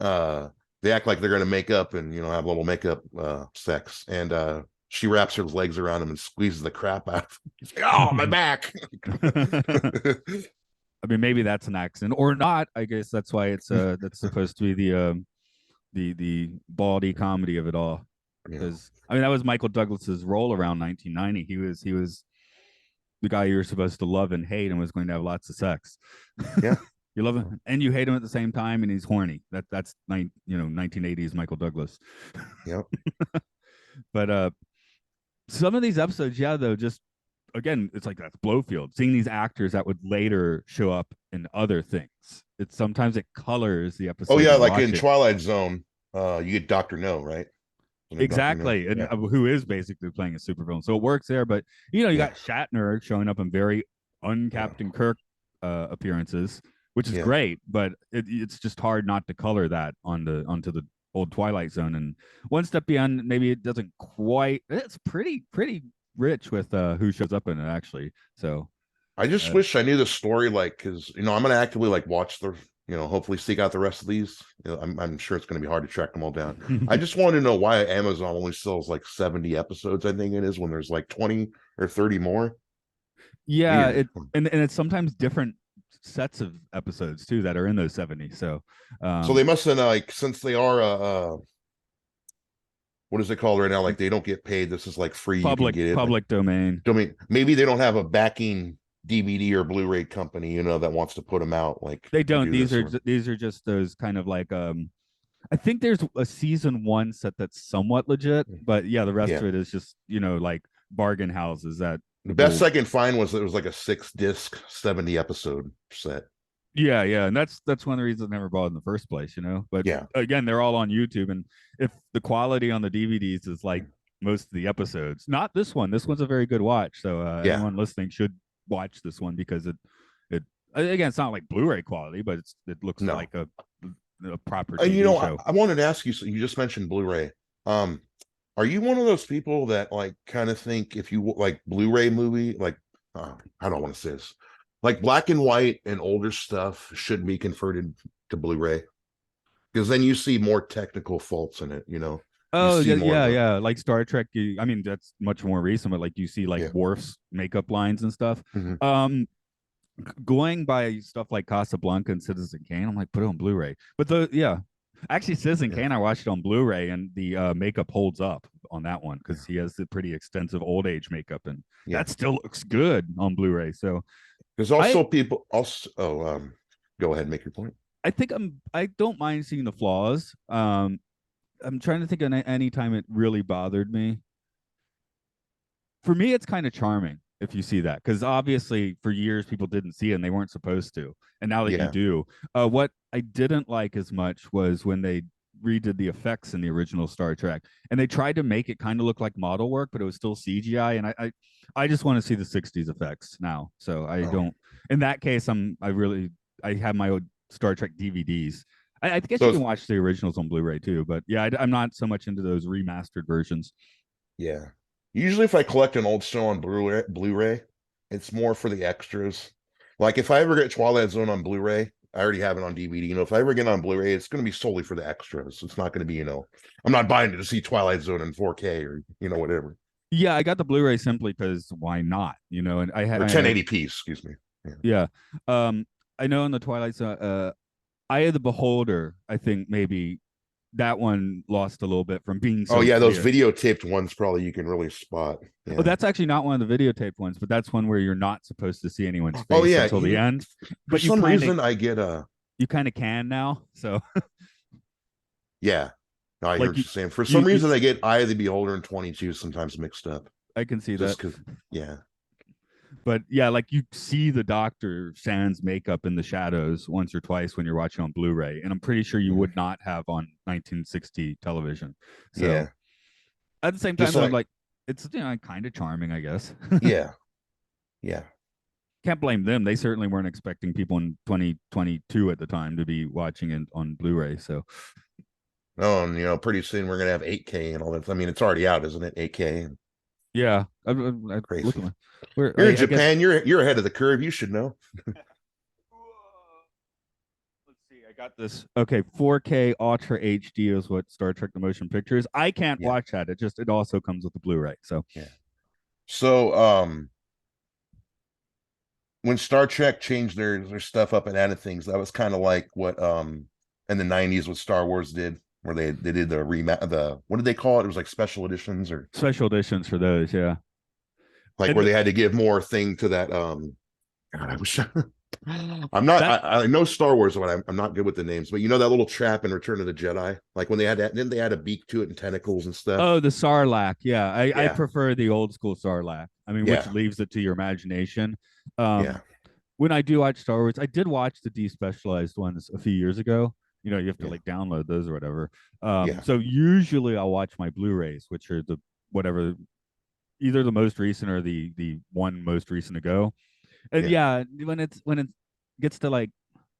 S2: uh, they act like they're going to make up and have a little makeup sex, and she wraps her legs around him and squeezes the crap out of him. He's like, "Oh, my back!"
S1: I mean, maybe that's an accident or not. I guess that's why it's that's supposed to be the bawdy comedy of it all.
S2: Yeah,
S1: Because I mean, that was Michael Douglas's role around 1990. He was the guy you were supposed to love and hate, and was going to have lots of sex.
S2: yeah,
S1: You love him and you hate him at the same time, and he's horny. That's 1980s Michael Douglas.
S2: yeah.
S1: But some of these episodes, yeah, though, just again, it's like that's Blowfield. Seeing these actors that would later show up in other things. It's sometimes it colors the
S2: Oh
S1: episode
S2: yeah,
S1: you
S2: like
S1: watch
S2: in
S1: it.
S2: Twilight Zone, you get Doctor No, right? Isn't it Doctor No?
S1: Exactly, and
S2: Yeah,
S1: who is basically playing a supervillain, so it works there. But you
S2: yeah,
S1: got Shatner showing up in very
S2: yeah,
S1: uncaptain Kirk appearances, which is
S2: yeah.
S1: great. But it's just hard not to color that onto the old Twilight Zone. And one step beyond, maybe it doesn't quite. It's pretty rich with who shows up in it actually. So
S2: I just
S1: uh,
S2: wish I knew the story, like, because I'm gonna actively like watch the, hopefully seek out the rest of these. I'm sure it's gonna be hard to track them all down. I just wanted to know why Amazon only sells like 70 episodes, I think it is, when there's like 20 or 30 more.
S1: yeah,
S2: Weird.
S1: and it's sometimes different sets of episodes too that are in those 70. So
S2: So they
S1: um
S2: must have, like, since they are what is it called right now? Like, they don't get paid. This is like free. You can get it. Like,
S1: public domain.
S2: maybe they don't have a backing DVD or Blu-ray company, that wants to put them out. Like,
S1: They
S2: to
S1: don't.
S2: do this. Or
S1: These are just those kind of like I think there's a season one set that's somewhat legit, but yeah, the rest
S2: yeah.
S1: of it is just like bargain houses that
S2: The best
S1: will.
S2: I can find was it was like a 6 disc, 70 episode set.
S1: Yeah, yeah, and that's one of the reasons I never bought in the first place, But
S2: Yeah.
S1: again, they're all on YouTube, and if the quality on the DVDs is like most of the episodes, not this one. This one's a very good watch. So
S2: Yeah.
S1: anyone listening should watch this one because it again, it's not like Blu-ray quality, but it looks
S2: No.
S1: like a proper
S2: And
S1: TV show.
S2: I wanted to ask you, so you just mentioned Blu-ray. Um, are you one of those people that like kind of think if you like Blu-ray movie, like I don't want to say this, like black and white and older stuff should be converted to Blu-ray? Because then you see more technical faults in it. You
S1: Oh
S2: see
S1: yeah,
S2: more of
S1: yeah,
S2: the
S1: yeah. Like Star Trek. I mean, that's much more recent, but like you see like
S2: yeah.
S1: Worf's makeup lines and stuff.
S2: Mhm.
S1: Um, Going by stuff like Casablanca and Citizen Kane, I'm like put it on Blu-ray. But yeah, actually Citizen
S2: Yeah.
S1: Kane, I watched it on Blu-ray, and the makeup holds up on that one
S2: Yeah.
S1: because he has the pretty extensive old age makeup, and
S2: Yeah.
S1: that still looks good on Blu-ray. So
S2: There's
S1: I
S2: also people also go ahead and make your point.
S1: I think I don't mind seeing the flaws. I'm trying to think of any time it really bothered me. For me, it's kind of charming. if you see that, because obviously for years people didn't see it and they weren't supposed to, and now that you
S2: Yeah.
S1: do. What I didn't like as much was when they redid the effects in the original Star Trek, and they tried to make it kind of look like model work, but it was still CGI. And I just want to see the '60s effects now. So I
S2: Oh,
S1: don't. In that case, I have my old Star Trek DVDs. I guess you
S2: so
S1: can watch the originals on Blu-ray too, but yeah, I'm not so much into those remastered versions.
S2: yeah. Usually, if I collect an old show on Blu-ray, it's more for the extras. Like if I ever get Twilight Zone on Blu-ray, I already have it on DVD. If I ever get it on Blu-ray, it's going to be solely for the extras. It's not going to be, I'm not buying it to see Twilight Zone in 4K or whatever,
S1: Yeah, I got the Blu-ray simply because why not? And
S2: or
S1: I
S2: 1080p. Excuse me. Yeah.
S1: yeah. I know in the Twilight Zone, Eye of the Beholder, I think maybe that one lost a little bit from being
S2: Oh
S1: so
S2: yeah, those
S1: clear.
S2: videotaped ones probably you can really spot.
S1: Oh,
S2: Yeah.
S1: that's actually not one of the videotaped ones, but that's one where you're not supposed to see anyone's
S2: Oh
S1: face
S2: yeah.
S1: until the end.
S2: For
S1: But
S2: some reason I get a
S1: you kind of can now. So
S2: yeah. No, I hear
S1: like
S2: what you're saying. For some
S1: you
S2: reason I get Eye of the Beholder and 22 sometimes mixed up.
S1: I can see
S2: Just
S1: that.
S2: because yeah.
S1: But yeah, like you see the Doctor Sans makeup in the shadows once or twice when you're watching on Blu-ray, and I'm pretty sure you
S2: Mhm.
S1: would not have on 1960 television. So
S2: Yeah.
S1: at the same time,
S2: Just
S1: though,
S2: like
S1: like it's kind of charming, I guess.
S2: yeah. Yeah.
S1: Can't blame them. They certainly weren't expecting people in 2022 at the time to be watching it on Blu-ray. So
S2: Oh, and pretty soon we're gonna have 8K and all that. I mean, it's already out, isn't it? 8K.
S1: yeah, look at
S2: Crazy.
S1: my. Where
S2: You're in
S1: I guess.
S2: Japan. You're ahead of the curve. You should know.
S1: Let's see. I got this. Okay, 4K Ultra HD is what Star Trek: The Motion Picture is. I can't
S2: Yeah.
S1: watch that. It also comes with the Blu-ray. So
S2: Yeah. So when Star Trek changed their stuff up and added things, that was kind of like what in the 90s what Star Wars did, where they did the what did they call it? It was like special editions or
S1: special editions for those. Yeah,
S2: like
S1: and
S2: where they had to give more thing to that God, I wish I'm not
S1: that.
S2: I know Star Wars, but I'm not good with the names. But that little trap in Return of the Jedi, like when they had that, didn't they add a beak to it and tentacles and stuff?
S1: Oh, the Sarlacc. Yeah, I
S2: Yeah,
S1: prefer the old school Sarlacc. I mean, which
S2: yeah,
S1: leaves it to your imagination. Um,
S2: yeah,
S1: when I do watch Star Wars, I did watch the despecialized ones a few years ago. You have to
S2: yeah,
S1: like download those or whatever.
S2: yeah,
S1: So usually I'll watch my Blu-rays, which are the whatever, either the most recent or the one most recent ago. And
S2: yeah,
S1: yeah, when it gets to like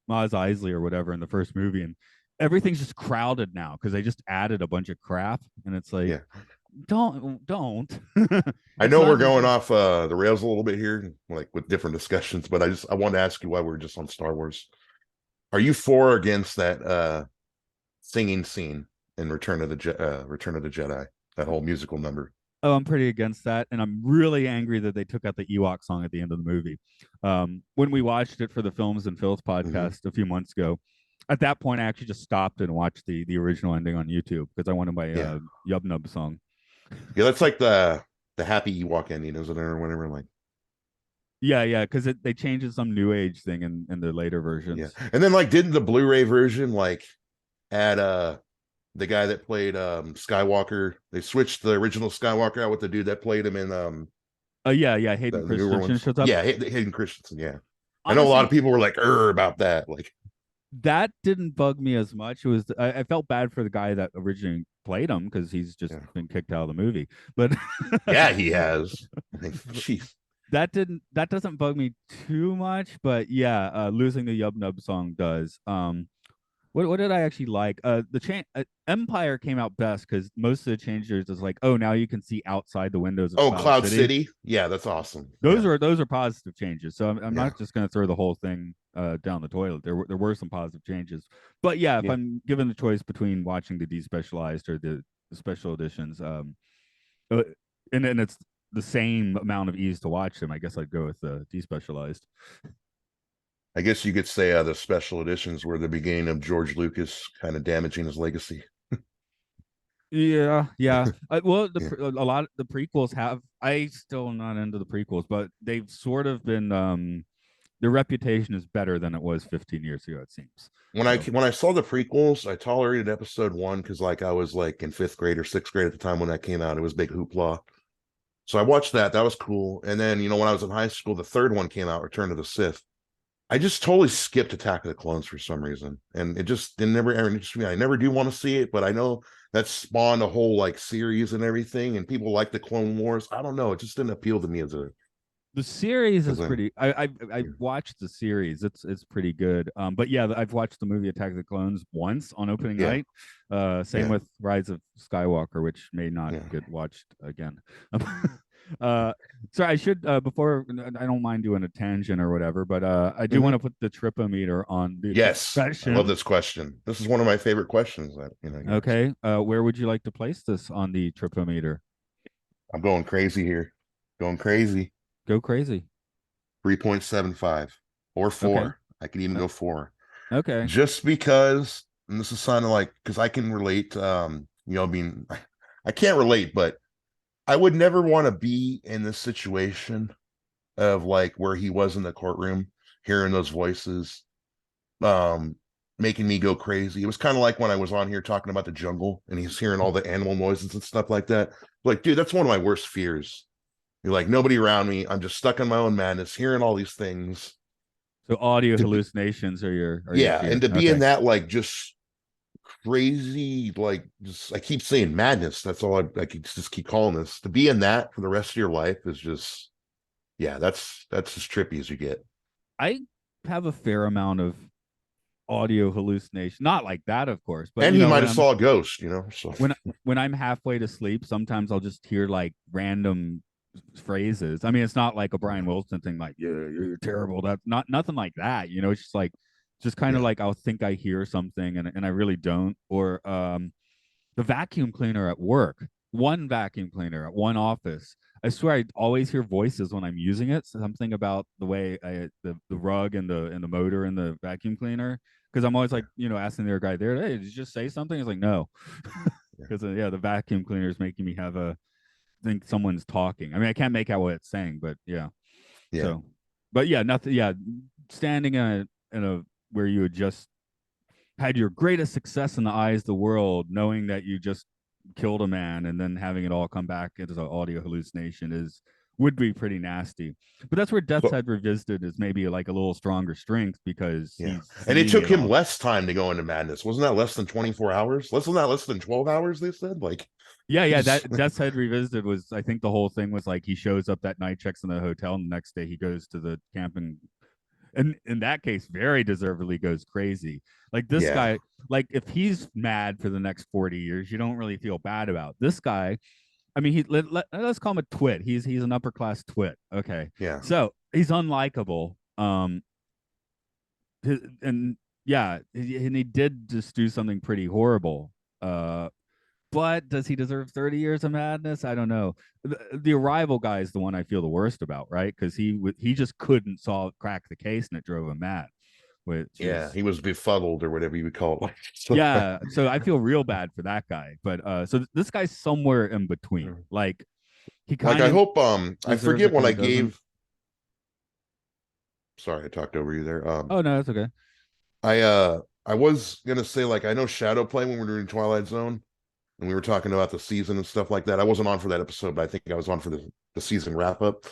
S1: Maz Eisley or whatever in the first movie, and everything's just crowded now because they just added a bunch of crap, and it's like
S2: yeah.
S1: don't.
S2: I
S1: It's
S2: know we're
S1: not.
S2: going off the rails a little bit here, like with different discussions, but I want to ask you why we're just on Star Wars. Are you for or against that singing scene in Return of the Jedi? That whole musical number.
S1: Oh, I'm pretty against that, and I'm really angry that they took out the Ewok song at the end of the movie. When we watched it for the Films and Phil's
S2: Hmm.
S1: podcast a few months ago, at that point I actually just stopped and watched the original ending on YouTube because I wanted my
S2: Yeah,
S1: Yub Nub song.
S2: yeah. That's like the happy Ewok ending, isn't it, or whatever? Like,
S1: Yeah, yeah, because they changed some new age thing in the later
S2: yeah.
S1: versions.
S2: And then like, didn't the Blu-ray version like add the guy that played Skywalker? They switched the original Skywalker out with the dude that played him in
S1: Yeah, yeah. Hayden
S2: the newer
S1: Christensen
S2: ones.
S1: shows up.
S2: Yeah, Hayden Christensen. Yeah, I know a lot of
S1: Honestly,
S2: people were like, about that. Like,
S1: that didn't bug me as much. It was I felt bad for the guy that originally played him because he's just
S2: yeah,
S1: been kicked out of the movie. But
S2: yeah, he has. Jeez.
S1: that doesn't bug me too much. But yeah, losing the Yub Nub song does. What did I actually like? Empire came out best because most of the changes is like, oh, now you can see outside the windows of
S2: Oh,
S1: Cloud
S2: Cloud
S1: City.
S2: City. Yeah, that's awesome.
S1: Those
S2: Yeah,
S1: are positive changes. So I'm
S2: yeah,
S1: not just going to throw the whole thing down the toilet. There were some positive changes, but yeah, if
S2: yeah.
S1: I'm given the choice between watching the despecialized or the special editions, uh, and it's the same amount of ease to watch them, I guess I'd go with the despecialized.
S2: I guess you could say the special editions were the beginning of George Lucas kind of damaging his legacy.
S1: Yeah, yeah. Well,
S2: Yeah.
S1: a lot of the prequels have. I still not into the prequels, but they've sort of been. Their reputation is better than it was 15 years ago. It seems. So
S2: When I saw the prequels, I tolerated episode one because like I was like in fifth grade or sixth grade at the time when that came out. It was big hoopla. So I watched that. That was cool. And then, when I was in high school, the third one came out, Return of the Sith. I just totally skipped Attack of the Clones for some reason, and it just didn't never ever interest me. I never do want to see it, but I know that spawned a whole like series and everything, and people like the Clone Wars. I don't know, it just didn't appeal to me
S1: The series
S2: as
S1: is
S2: a
S1: pretty. I watched the series. It's pretty good. But yeah, I've watched the movie Attack of the Clones once on opening
S2: yeah,
S1: night. Same
S2: yeah,
S1: with Rise of Skywalker, which may not
S2: yeah.
S1: get watched again. uh, sorry, I should before I don't mind doing a tangent or whatever, but I do want
S2: Hmm.
S1: to put the tripometer on the
S2: Yes, I love
S1: confession.
S2: this question. This is one of my favorite questions that you ask.
S1: Okay, where would you like to place this on the tripometer?
S2: I'm going crazy here, going crazy.
S1: Go crazy.
S2: 3.75 or
S1: Okay.
S2: 4. I could even
S1: Uh,
S2: go 4.
S1: okay.
S2: Just because, and this is kind of like, because I can relate, I mean, I can't relate, but I would never want to be in this situation of like where he was in the courtroom, hearing those voices, um, making me go crazy. It was kind of like when I was on here talking about the jungle and he's hearing all the animal noises and stuff like that. Like, dude, that's one of my worst fears. You're like, nobody around me. I'm just stuck in my own madness, hearing all these things.
S1: So audio
S2: To be,
S1: hallucinations are your
S2: yeah, and
S1: fear.
S2: to be in
S1: Okay.
S2: that like just crazy, like just I keep saying madness. That's all I just keep calling this. To be in that for the rest of your life is just, yeah, that's as trippy as you get.
S1: I have a fair amount of audio hallucination. Not like that, of course, but
S2: And he might have saw a ghost, so
S1: when when I'm halfway to sleep, sometimes I'll just hear like random phrases. I mean, it's not like a Brian Wilson thing, like "yeah, you're terrible." That's not nothing like that. It's just like, just kind of
S2: yeah.
S1: like I'll think I hear something and I really don't. Or the vacuum cleaner at work, one vacuum cleaner at one office. I swear I always hear voices when I'm using it. Something about the way the rug and the motor and the vacuum cleaner. Because I'm always
S2: Yeah,
S1: like, asking the other guy there, hey, did you just say something? He's like, no.
S2: yeah,
S1: Because yeah, the vacuum cleaner is making me have a think someone's talking. I mean, I can't make out what it's saying, but yeah.
S2: yeah.
S1: So, but yeah, nothing. Yeah, standing in a where you had just had your greatest success in the eyes of the world, knowing that you just killed a man, and then having it all come back as an audio hallucination would be pretty nasty. But that's where Death's
S2: So
S1: Head Revisited is maybe like a little stronger strength because
S2: yeah.
S1: he's
S2: And it
S1: seeing
S2: took
S1: it
S2: him
S1: all.
S2: less time to go into madness. Wasn't that less than 24 hours? Less than 12 hours, they said? Like
S1: Yeah,
S2: he
S1: yeah.
S2: just
S1: That Death's Head Revisited was, I think, the whole thing was like he shows up that night, checks in the hotel, and the next day he goes to the camping. And in that case, very deservedly goes crazy. Like this
S2: yeah,
S1: guy, like if he's mad for the next 40 years, you don't really feel bad about this guy. I mean, let's call him a twit. He's an upper class twit. Okay,
S2: yeah.
S1: so he's unlikable. And yeah, and he did just do something pretty horrible. But does he deserve 30 years of madness? I don't know. The Arrival guy is the one I feel the worst about, right? Because he just couldn't crack the case, and it drove him mad. Which
S2: Yeah,
S1: is
S2: he was befuddled or whatever you would call it. Like so,
S1: yeah. So I feel real bad for that guy. But so this guy's somewhere in between. Like he
S2: like
S1: kind
S2: I
S1: of
S2: hope I
S1: deserves
S2: forget
S1: it,
S2: when
S1: kind
S2: I
S1: of doesn't.
S2: gave sorry, I talked over you there.
S1: Oh no, that's okay.
S2: I was gonna say like I know Shadow Play when we were doing Twilight Zone and we were talking about the season and stuff like that. I wasn't on for that episode, but I think I was on for the season wrap up.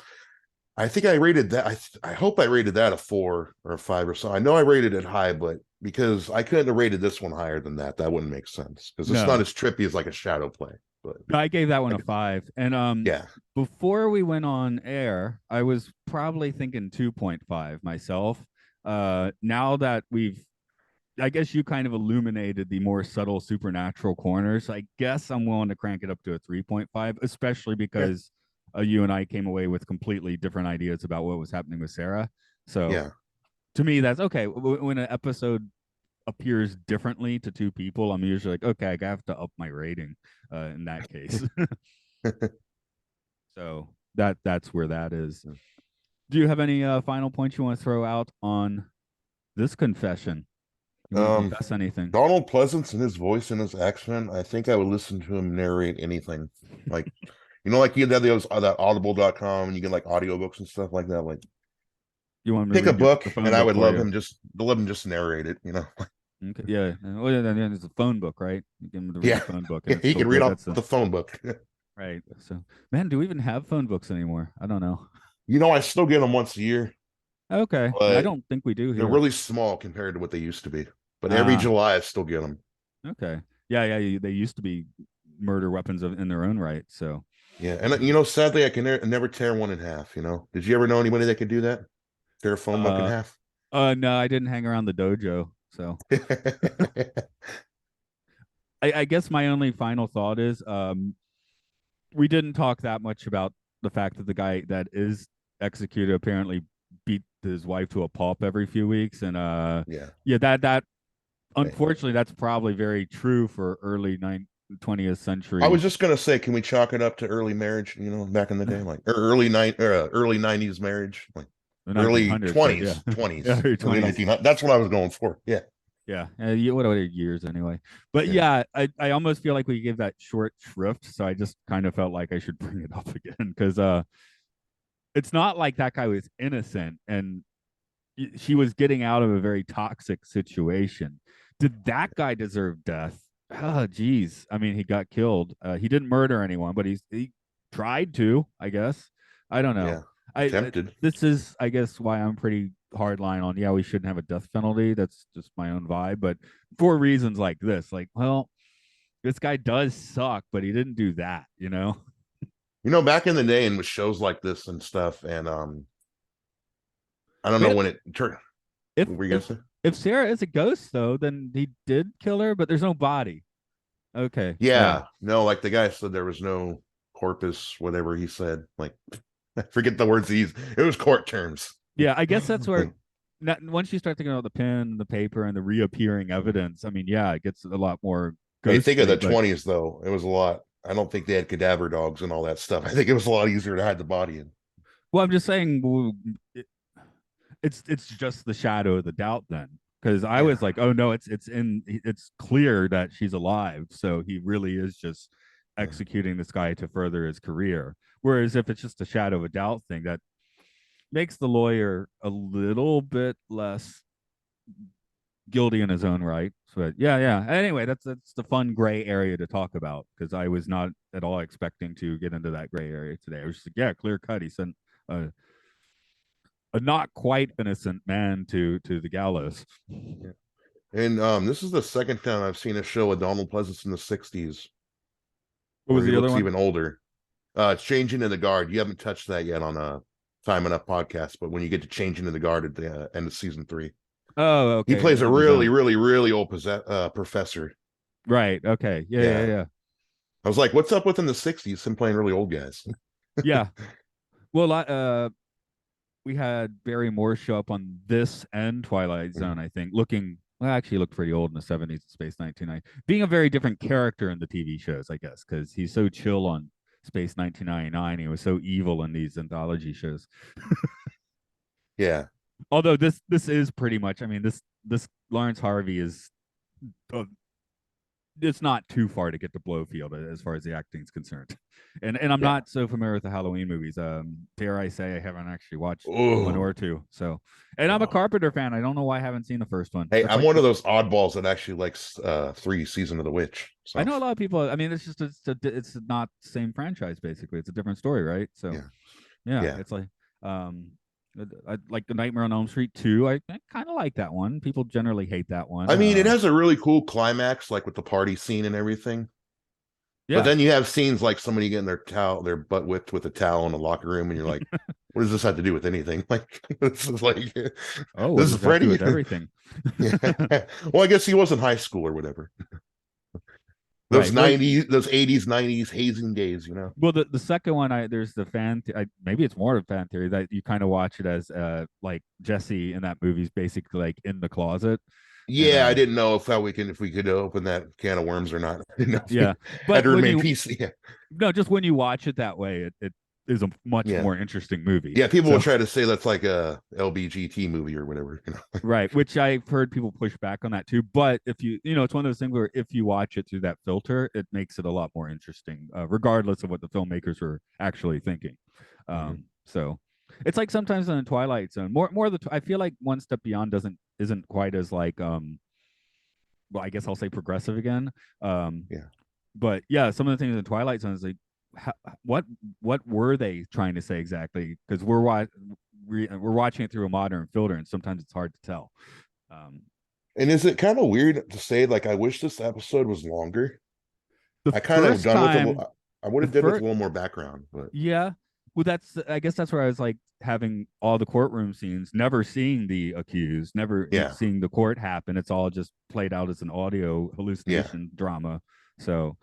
S2: I think I rated that. I hope I rated that a 4 or a 5 or so. I know I rated it high, but because I couldn't have rated this one higher than that, that wouldn't make sense because it's not
S1: No,
S2: as trippy as like a Shadow Play. But
S1: no, I gave that one a
S2: like,
S1: 5. And
S2: yeah,
S1: before we went on air, I was probably thinking 2.5 myself. Now that I guess you kind of illuminated the more subtle supernatural corners. I guess I'm willing to crank it up to a 3.5, especially
S2: yeah,
S1: because you and I came away with completely different ideas about what was happening with Sarah. So
S2: yeah,
S1: to me, that's okay. When an episode appears differently to two people, I'm usually like, okay, I have to up my rating in that case. So that's where that is. Do you have any final points you want to throw out on this confession? You want to
S2: um,
S1: confess anything?
S2: Donald Pleasance and his voice and his accent. I think I would listen to him narrate anything. Like, like you had those that audible.com and you get like audiobooks and stuff like that. Like
S1: You want me to
S2: pick a
S1: read
S2: book
S1: the
S2: and
S1: phone
S2: I
S1: book
S2: would
S1: for
S2: love
S1: you?
S2: him just narrate it.
S1: Okay, yeah. Well, yeah, it's a phone book, right? You get him to read the
S2: Yeah.
S1: phone book, and
S2: Yeah,
S1: it's
S2: he
S1: so
S2: can read
S1: good.
S2: off the phone book.
S1: Right. So, man, do we even have phone books anymore? I don't know.
S2: I still get them once a year,
S1: Okay. I
S2: but
S1: don't think we do
S2: they're
S1: here.
S2: really small compared to what they used to be. But every
S1: Ah,
S2: July, I still get them.
S1: okay. Yeah, yeah. They used to be murder weapons in their own right. So,
S2: Yeah, and sadly, I can never tear one in half. Did you ever know anybody that could do that? Tear a phone book in
S1: uh,
S2: half?
S1: no, I didn't hang around the dojo. So, I guess my only final thought is, we didn't talk that much about the fact that the guy that is executed apparently beat his wife to a pulp every few weeks, and
S2: Yeah.
S1: yeah, that
S2: Hey,
S1: unfortunately that's probably very true for early 20th
S2: I
S1: century,
S2: was just gonna say, can we chalk it up to early marriage? Back in the day, like early '90s marriage, like
S1: the
S2: early
S1: 1900s, but yeah,
S2: 20s, 20s,
S1: early
S2: early
S1: 20s.
S2: 1900s. That's what I was going for. Yeah,
S1: Yeah, what are years anyway? But
S2: yeah,
S1: yeah, I almost feel like we gave that short shrift, so I just kind of felt like I should bring it up again because it's not like that guy was innocent and she was getting out of a very toxic situation. Did that guy deserve death? Oh, geez. I mean, he got killed. He didn't murder anyone, but he tried to. I guess. I don't know.
S2: yeah.
S1: I
S2: Attempted.
S1: this is, I guess, why I'm pretty hard line on. Yeah, we shouldn't have a death penalty. That's just my own vibe. But for reasons like this, like, well, this guy does suck, but he didn't do that. You know.
S2: Back in the day, and with shows like this and stuff, and I don't know
S1: Wait,
S2: when it turned.
S1: if
S2: What were you gonna
S1: if
S2: say?
S1: if Sarah is a ghost, though, then he did kill her, but there's no body. Okay. Yeah.
S2: Yeah, no, like the guy said there was no corpus, whatever he said. Like, I forget the words he used. It was court terms.
S1: Yeah. I guess that's where
S2: Like,
S1: once you start thinking about the pen, the paper, and the reappearing evidence, I mean, yeah, it gets a lot more
S2: hey, think of
S1: ghostly.
S2: the
S1: But
S2: '20s though. It was a lot. I don't think they had cadaver dogs and all that stuff. I think it was a lot easier to hide the body in.
S1: well, I'm just saying, it's just the shadow of the doubt then, because I
S2: Yeah.
S1: was like, oh no, it's clear that she's alive, so he really is just
S2: Yeah.
S1: executing this guy to further his career. Whereas if it's just a shadow of a doubt thing, that makes the lawyer a little bit less guilty in his own right. But yeah, yeah. Anyway, that's the fun gray area to talk about because I was not at all expecting to get into that gray area today. I was just like, yeah, clear cut. He sent a not quite innocent man to the gallows.
S2: Yeah. And this is the second time I've seen a show with Donald Pleasance in the '60s
S1: What
S2: where
S1: was
S2: he
S1: the other
S2: looks
S1: one?
S2: even older. It's Changing in the Guard. You haven't touched that yet on a Time Enough podcast, but when you get to Changing in the Guard at the end of season 3,
S1: Oh,
S2: he
S1: okay.
S2: plays a
S1: In the
S2: really,
S1: zone.
S2: really, really old professor.
S1: Right. Okay. Yeah, yeah,
S2: Yeah.
S1: yeah.
S2: I was like, what's up with in the '60s? Him playing really old guys.
S1: Yeah. Well, we had Barry Moore show up on this and Twilight Zone, I think, looking well, actually he looked pretty old in the 70s, Space 1990, being a very different character in the TV shows, I guess, because he's so chill on Space 1999. He was so evil in these anthology shows.
S2: Yeah.
S1: Although this is pretty much, I mean, this Lawrence Harvey is uh, it's not too far to get to Blowfield as far as the acting is concerned. And I'm
S2: Yeah.
S1: not so familiar with the Halloween movies. Dare I say I haven't actually watched one or
S2: Oh,
S1: two. So, and I'm a
S2: oh.
S1: Carpenter fan. I don't know why I haven't seen the first one.
S2: Hey,
S1: That's
S2: I'm
S1: like
S2: one of those oddballs that actually likes 3 Season of the Witch.
S1: I
S2: So
S1: know a lot of people. I mean, it's not the same franchise basically. It's a different story, right? So
S2: yeah.
S1: yeah,
S2: Yeah.
S1: it's like um, like the Nightmare on Elm Street 2. I kind of like that one. People generally hate that one.
S2: I mean, it has a really cool climax, like with the party scene and everything. But
S1: Yeah.
S2: then you have scenes like somebody getting their butt whipped with a towel in the locker room, and you're like, what does this have to do with anything? Like, this is like,
S1: Oh, what
S2: this is
S1: does that have to do
S2: Freddy?
S1: with everything?
S2: Yeah. Well, I guess he was in high school or whatever. Those
S1: Right. Well,
S2: '90s, those '80s, '90s hazing days.
S1: well, the second one, there's the maybe it's more of a fan theory that you kind of watch it as like Jesse in that movie's basically like in the closet, and
S2: Yeah, I didn't know if we could open that can of worms or not. I didn't know if
S1: yeah,
S2: we had
S1: but
S2: to
S1: when
S2: remain
S1: you
S2: PC. Yeah.
S1: no, just when you watch it that way, it is a much
S2: Yeah.
S1: more interesting movie.
S2: Yeah, people will
S1: So
S2: try to say that's like a LBGT movie or whatever.
S1: right, which I've heard people push back on that too. But if it's one of those things where if you watch it through that filter, it makes it a lot more interesting, regardless of what the filmmakers were actually thinking.
S2: Mhm.
S1: So it's like sometimes in the Twilight Zone, more of the I feel like One Step Beyond isn't quite as like well, I guess I'll say progressive again. Um,
S2: Yeah.
S1: but yeah, some of the things in Twilight Zone is like how, what were they trying to say exactly? Because we're watching it through a modern filter, and sometimes it's hard to tell. Um,
S2: And is it kind of weird to say, like, I wish this episode was longer?
S1: the
S2: I kind of
S1: first
S2: done with a
S1: time,
S2: little, I would
S1: the
S2: have did with a
S1: first
S2: little more background, but
S1: Yeah. Well, that's I guess that's where I was like having all the courtroom scenes, never seeing the accused, never
S2: yeah,
S1: seeing the court happen. It's all just played out as an audio
S2: yeah.
S1: hallucination drama. So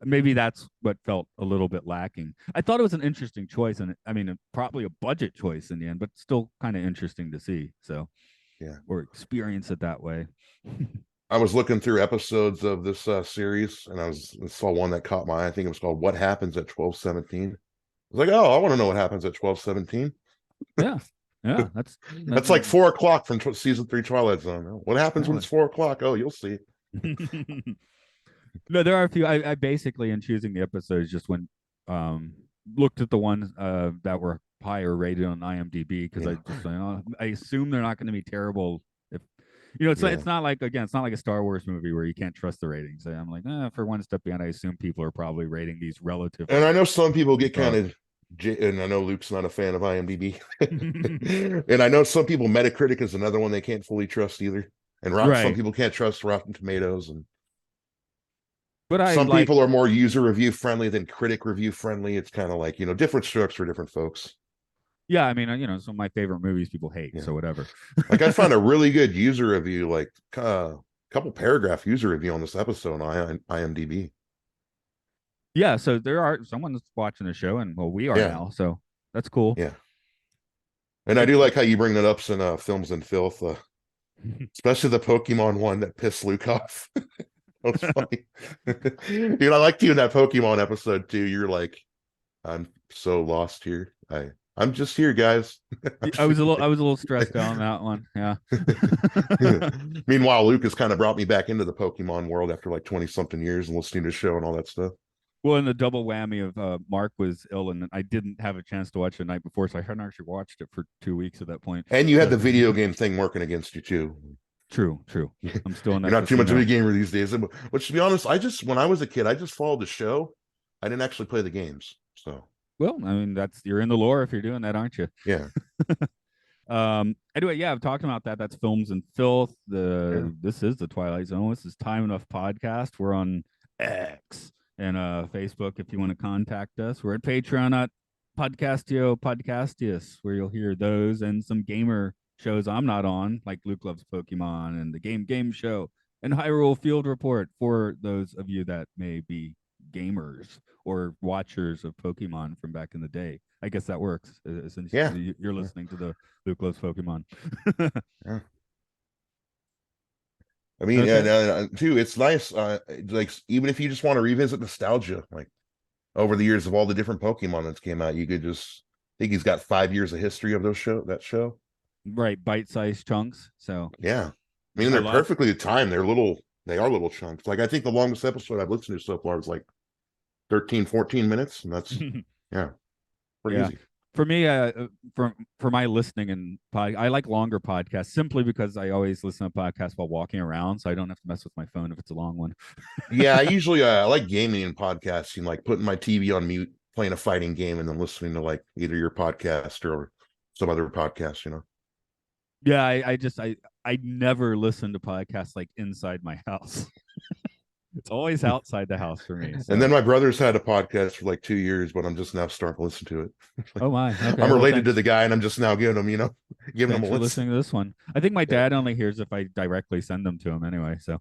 S1: maybe that's what felt a little bit lacking. I thought it was an interesting choice, and I mean, probably a budget choice in the end, but still kind of interesting to see. So,
S2: Yeah.
S1: or experience it that way.
S2: I was looking through episodes of this series, and I saw one that caught my eye. I think it was called "What Happens at 12:17." I was like, oh, I want to know what happens at 12:17.
S1: Yeah, yeah,
S2: That's like 4 o'clock from season 3 Twilight Zone. What happens when
S1: that
S2: it's 4 o'clock? Oh, you'll see.
S1: No, there are a few. I basically, in choosing the episodes, just went um looked at the ones that were higher rated on IMDb because
S2: Yeah,
S1: I assume they're not going to be terrible. If
S2: yeah.
S1: it's not like, again, it's not like a Star Wars movie where you can't trust the ratings. I'm like, for one step beyond, I assume people are probably rating these
S2: And
S1: relatively
S2: I know some people get kind
S1: strong.
S2: of, and I know Luke's not a fan of IMDb, and I know some people, Metacritic is another one they can't fully trust either. And some
S1: Right,
S2: people can't trust Rotten Tomatoes, and
S1: but I
S2: some
S1: like,
S2: people are more user review friendly than critic review friendly. It's kind of like, different strokes for different folks.
S1: yeah, I mean, some of my favorite movies people hate,
S2: Yeah.
S1: so whatever.
S2: Like I found a really good user review, like couple paragraph user review on this episode on IMDb.
S1: Yeah, so there are someone's watching the show, and well, we are
S2: Yeah.
S1: now, so that's cool.
S2: Yeah. And I do like how you bring that up in Films and Filth, especially the Pokemon one that pissed Luke off. That's funny. Dude, I liked you in that Pokemon episode too. You're like, I'm so lost here. I'm just here, guys.
S1: I was a little stressed out on that one. Yeah.
S2: Meanwhile, Luke has kind of brought me back into the Pokemon world after like 20 something years and listening to the show and all that stuff.
S1: Well, and the double whammy of Mark was ill, and I didn't have a chance to watch it the night before, so I hadn't actually watched it for 2 weeks at that point.
S2: And you had
S1: So
S2: the video game thing working against you too.
S1: true. I'm still in
S2: You're
S1: that
S2: not too much of
S1: casino.
S2: a gamer these days. Which, to be honest, when I was a kid, I just followed the show. I didn't actually play the games. So
S1: Well, I mean, you're in the lore if you're doing that, aren't you?
S2: yeah,
S1: Anyway, yeah, I've talked about that. That's Films and Filth.
S2: yeah.
S1: This is the Twilight Zone. This is Time Enough Podcast. We're on X and Facebook if you want to contact us. We're at Patreon at Podcastius, where you'll hear those and some gamer shows I'm not on, like Luke Loves Pokemon and the Game Show and Hyrule Field Report, for those of you that may be gamers or watchers of Pokemon from back in the day. I guess that works, since
S2: Yeah.
S1: you're listening to the Luke Loves Pokemon.
S2: Yeah. I mean,
S1: Okay.
S2: and too, it's nice. Like even if you just want to revisit nostalgia, like over the years of all the different Pokemon that's came out, you could just I think he's got 5 years of history of that show.
S1: Right, bite-sized chunks. So
S2: Yeah. I mean,
S1: I
S2: they're
S1: love.
S2: perfectly timed. They are little chunks. Like I think the longest episode I've listened to so far was like 13, 14 minutes. And that's yeah, pretty
S1: Yeah.
S2: easy.
S1: For me, for my listening and I like longer podcasts simply because I always listen to podcasts while walking around, so I don't have to mess with my phone if it's a long one.
S2: Yeah, I usually I like gaming and podcasting, like putting my TV on mute, playing a fighting game, and then listening to like either your podcast or some other podcast.
S1: Yeah, I never listen to podcasts like inside my house. It's always outside the house for me.
S2: And then
S1: So,
S2: my brother's had a podcast for like 2 years, but I'm just now starting to listen to it.
S1: oh my, okay.
S2: I'm
S1: Well,
S2: related to the guy, and I'm just now giving him, giving him a
S1: thanks for
S2: listen.
S1: listening to this one. I think my
S2: Yeah.
S1: dad only hears if I directly send them to him anyway. So,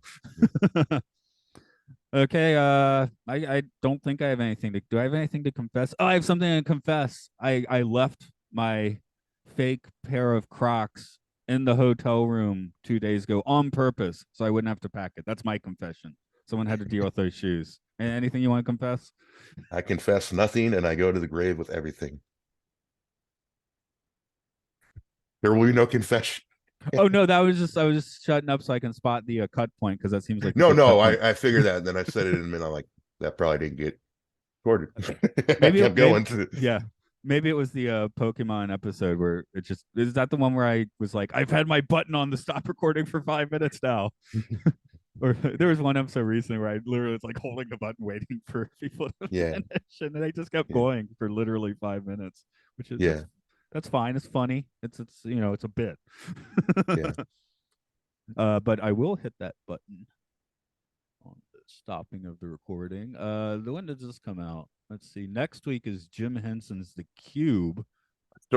S1: okay. I don't think I have anything to. Do I have anything to confess? Oh, I have something to confess. I left my fake pair of Crocs in the hotel room 2 days ago on purpose, so I wouldn't have to pack it. That's my confession. Someone had to deal with those shoes. Anything you want to confess?
S2: I confess nothing, and I go to the grave with everything. There will be no confession.
S1: Oh no, that was just I was just shutting up so I can spot the cut point, because that seems like a
S2: No,
S1: good
S2: no,
S1: cut point.
S2: I figured that, and then I said it in a minute. I'm like, that probably didn't get recorded. I
S1: Maybe
S2: kept going to.
S1: yeah. Maybe it was the Pokemon episode where it just is that the one where I was like, I've had my button on the stop recording for 5 minutes now. Or there was one episode recently where I literally was like holding the button, waiting for people to
S2: Yeah,
S1: finish, and then they just kept
S2: yeah,
S1: going for literally 5 minutes, which is
S2: yeah,
S1: that's fine. It's funny. It's it's a bit.
S2: yeah.
S1: But I will hit that button on the stopping of the recording. When does this come out? Let's see. Next week is Jim Henson's The Cube.